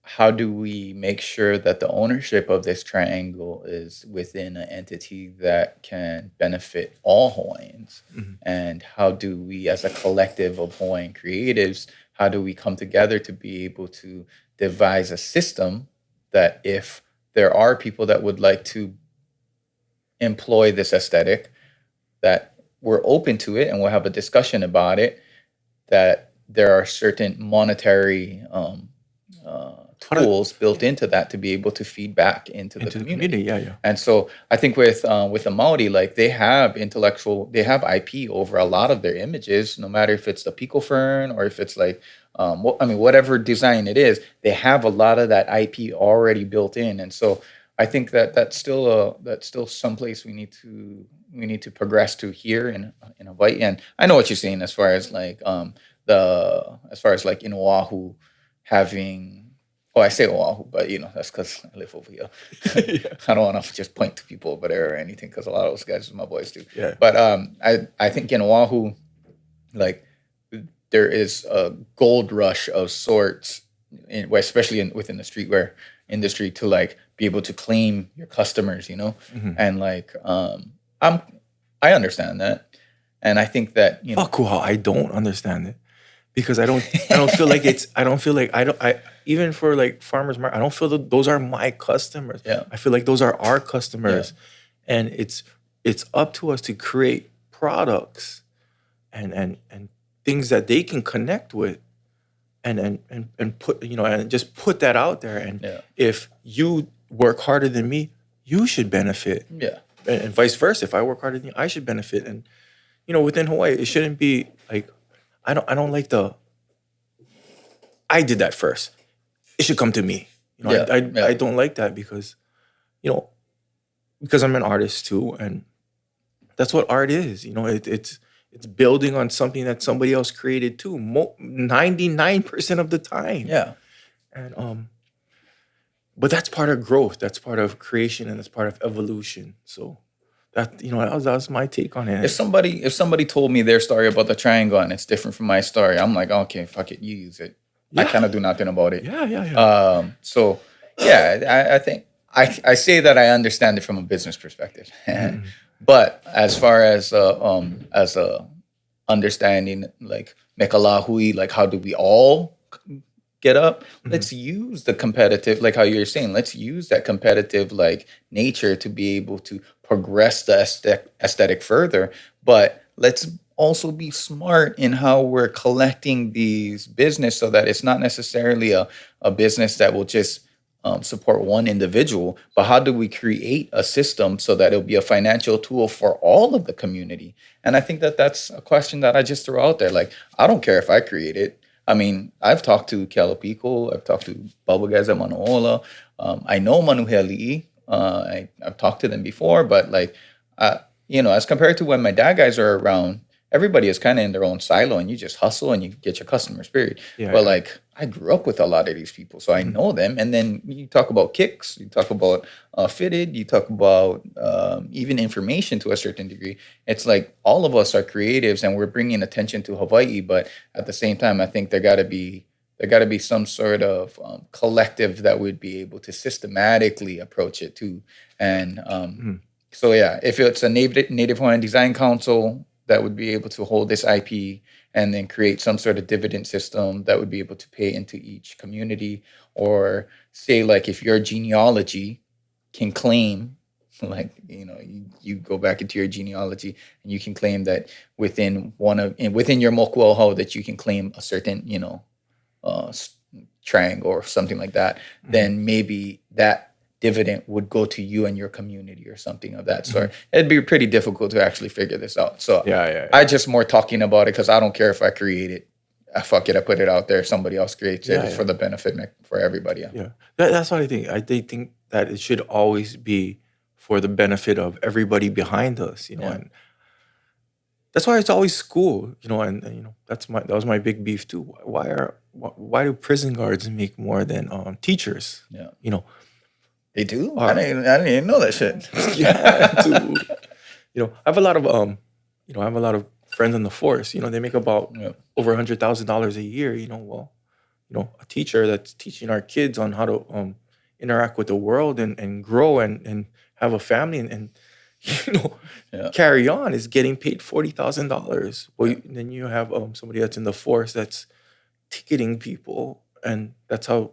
how do we make sure that the ownership of this triangle is within an entity that can benefit all Hawaiians? And how do we, as a collective of Hawaiian creatives, how do we come together to be able to devise a system that if there are people that would like to employ this aesthetic, that we're open to it and we'll have a discussion about it, that there are certain monetary tools built into that to be able to feed back into the community. Yeah. And so I think with the Maori, like they have IP over a lot of their images, no matter if it's the pico fern or if it's like, whatever design it is, they have a lot of that IP already built in. And so I think that's still someplace we need to progress to here in Hawaii. And I know what you're saying as far as like in Oahu having. Oh, I say Oahu, but that's because I live over here. I don't want to just point to people over there or anything because a lot of those guys are my boys too. Yeah. But I think in Oahu, like there is a gold rush of sorts, especially within the streetwear industry, to like be able to claim your customers, and like I understand that, and I think that Fuck Kuhao, I don't understand it. Because I don't feel like I even for like farmers market, I don't feel that those are my customers. Yeah. I feel like those are our customers. Yeah. And it's up to us to create products and things that they can connect with and put, and just put that out there. And if you work harder than me, you should benefit. Yeah. And vice versa. If I work harder than you, I should benefit. And within Hawaii, it shouldn't be like I don't like I did that first. It should come to me. I don't like that because I'm an artist too, and that's what art is. It's building on something that somebody else created too. 99% of the time. Yeah. And but that's part of growth. That's part of creation, and that's part of evolution. So. That was my take on it. If somebody told me their story about the triangle and it's different from my story, I'm like, okay, fuck it, you use it. Yeah. I kind of do nothing about it. Yeah. So yeah, I think I say that I understand it from a business perspective, but as far as a understanding, like mekalahui, like how do we all get up? Let's use the competitive, like how you're saying, let's use that competitive like nature to be able to progress the aesthetic further, but let's also be smart in how we're collecting these business so that it's not necessarily a business that will just support one individual, but how do we create a system so that it'll be a financial tool for all of the community? And I think that's a question that I just throw out there. Like, I don't care if I create it. I mean, I've talked to Kalapiko, I've talked to Bubble guys at Mano'ola. I know Manuheli'i. I've talked to them before, but like, as compared to when my dad guys are around, everybody is kind of in their own silo and you just hustle and you get your customers, period. Yeah, but like, I grew up with a lot of these people, so I know them. And then you talk about kicks, you talk about fitted, you talk about even information to a certain degree. It's like all of us are creatives and we're bringing attention to Hawaii, but at the same time, I think there got to be there got to be some sort of collective that would be able to systematically approach it too. And Mhm. so yeah, if it's a Native Hawaiian Design Council that would be able to hold this IP and then create some sort of dividend system that would be able to pay into each community, or say like if your genealogy can claim, like you go back into your genealogy and you can claim that within your mokuoho that you can claim a certain uh, s- triangle or something like that, Mhm. then maybe that dividend would go to you and your community or something of that sort. Mhm. It'd be pretty difficult to actually figure this out. So Yeah, yeah, I yeah. just more talking about it because I don't care if I create it. Fuck it, I put it out there. Somebody else creates it. Yeah, It's yeah. for the benefit for everybody. Yeah. Yeah, that's what I think. They think that it should always be for the benefit of everybody behind us, Yeah. and that's why it's always school, and that was my big beef too. Why do prison guards make more than teachers? Yeah. You know, They do? our I didn't even know that shit. yeah, dude. I have a lot of friends in the force. They make about Yeah. over $100,000 a year. Well, a teacher that's teaching our kids on how to interact with the world and grow and have a family and you know Yeah. carry on is getting paid $40,000. Well, then you have somebody that's in the force that's ticketing people, and that's how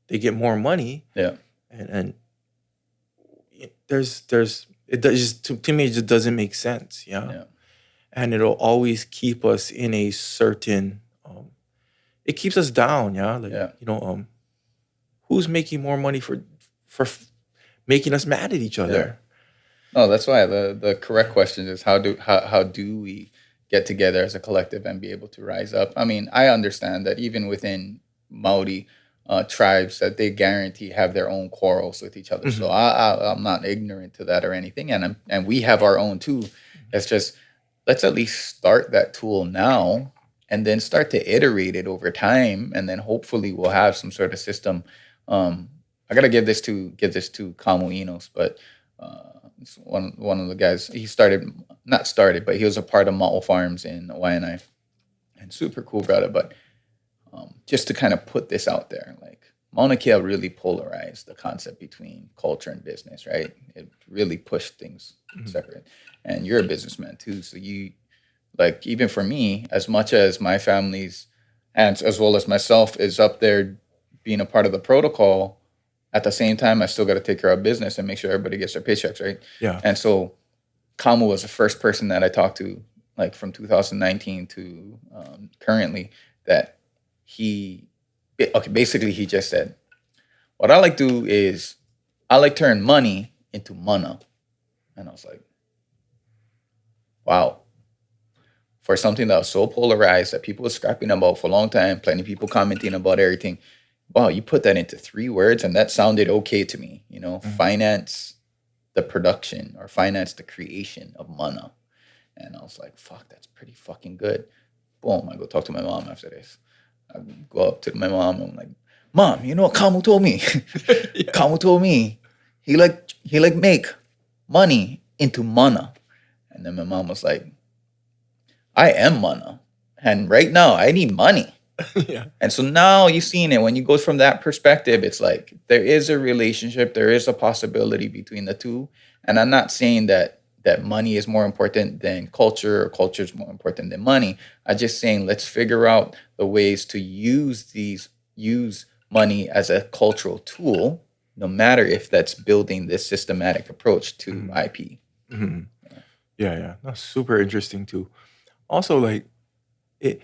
they get more money. Yeah. And there's it does just to me it just doesn't make sense. Yeah. Yeah. And it'll always keep us in a certain it keeps us down. Yeah. Like, Yeah. who's making more money making us mad at each other? No, that's why the correct question is how do we get together as a collective and be able to rise up? I mean, I understand that even within Maori tribes that they guarantee have their own quarrels with each other. So Mhm. I'm not ignorant to that or anything, and we have our own too. It's just let's at least start that tool now and then start to iterate it over time, and then hopefully we'll have some sort of system. I gotta give this to Kamu Enos, but it's one of the guys. He not started, but he was a part of Ma'o Farms in Hawaiian, and super cool brother. But just to kind of put this out there, like Mauna Kea really polarized the concept between culture and business, right? It really pushed things Mhm. separate. And you're a businessman too, so you like even for me, as much as my family's and as well as myself is up there being a part of the protocol, at the same time, I still got to take care of business and make sure everybody gets their paychecks, right? Yeah. And so Kamu was the first person that I talked to, like from 2019 to currently, that basically he just said, what I like to do is I like turn money into mana. And I was like, wow. For something that was so polarized that people were scrapping about for a long time, plenty of people commenting about everything. Wow, you put that into 3 words and that sounded okay to me. Mhm. Finance the production or finance the creation of mana. And I was like, fuck, that's pretty fucking good. Boom, I go talk to my mom after this. I go up to my mom and I'm like, Mom, you know what Kamu told me? Yeah. Kamu told me he like make money into mana. And then my mom was like, I am mana. And right now I need money. Yeah. And so now you've seen it. When you go from that perspective, it's like there is a relationship, there is a possibility between the two. And I'm not saying that money is more important than culture or culture is more important than money. I'm just saying let's figure out the ways to use money as a cultural tool, no matter if that's building this systematic approach to Mhm. IP. Mhm. Yeah. That's super interesting too. Also, like it,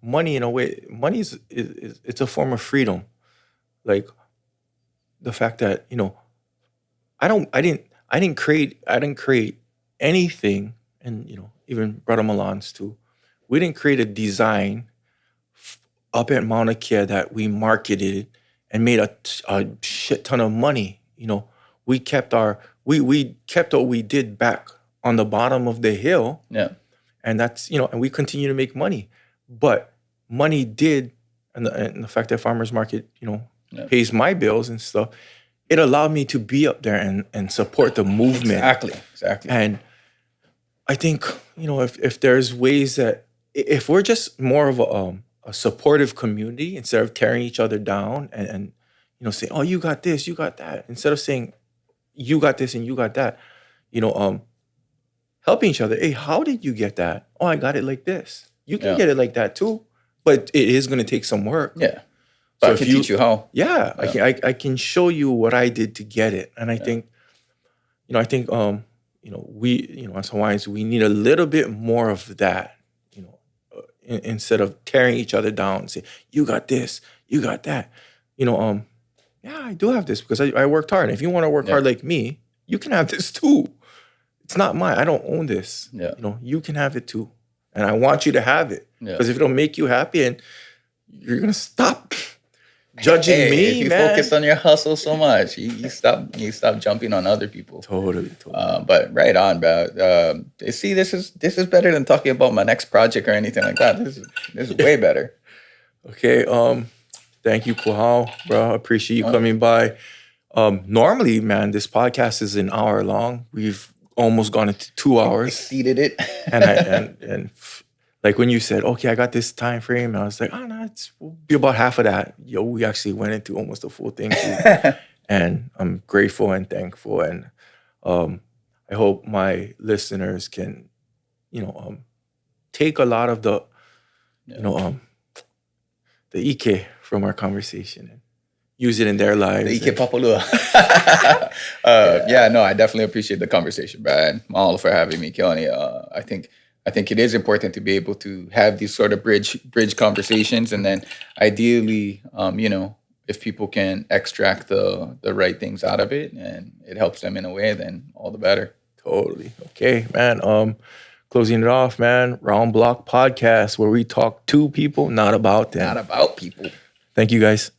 money in a way, money is it's a form of freedom. Like the fact that I don't, I didn't create anything, and even Brother Milan's too. We didn't create a design up at Mauna Kea that we marketed and made a shit ton of money. We kept we kept what we did back on the bottom of the hill, Yeah. and that's and we continue to make money. But money did, and the fact that farmers market Yeah. pays my bills and stuff, it allowed me to be up there and support the movement. Exactly. And I think if there's ways that if we're just more of a supportive community instead of tearing each other down and say, oh, you got this, you got that, instead of saying you got this and you got that, helping each other. Hey, how did you get that? Oh, I got it like this. You can get it like that too, but it is going to take some work. Yeah. So I can teach you how. Yeah, I can show you what I did to get it, and I think, we, as Hawaiians, we need a little bit more of that, instead of tearing each other down and say, you got this, you got that, yeah, I do have this because I worked hard. And if you want to work hard like me, you can have this too. It's not mine. I don't own this. Yeah. You can have it too, and I want you to have it because if it'll make you happy, and you're gonna stop judging me, if you man. focus on your hustle so much, you stop jumping on other people. Totally. But right on, bro. See, this is better than talking about my next project or anything like that. This is way better. Okay. Thank you, Kuhao, bro. Appreciate you coming by. Normally, man, this podcast is an hour long. We've almost gone into 2 hours. Exceeded it. and like when you said, okay, I got this time frame, I was like, oh no, we'll be about half of that. We actually went into almost the full thing. And I'm grateful and thankful. And I hope my listeners can, take a lot of the, the Ike from our conversation and use it in their lives. The Ike Papalua. No, I definitely appreciate the conversation, Brad. Mahalo for having me, Keone. I think it is important to be able to have these sort of bridge conversations, and then ideally, if people can extract the right things out of it and it helps them in a way, then all the better. Totally. Okay, man. Closing it off, man. Round Block Podcast, where we talk to people, not about them. Not about people. Thank you, guys.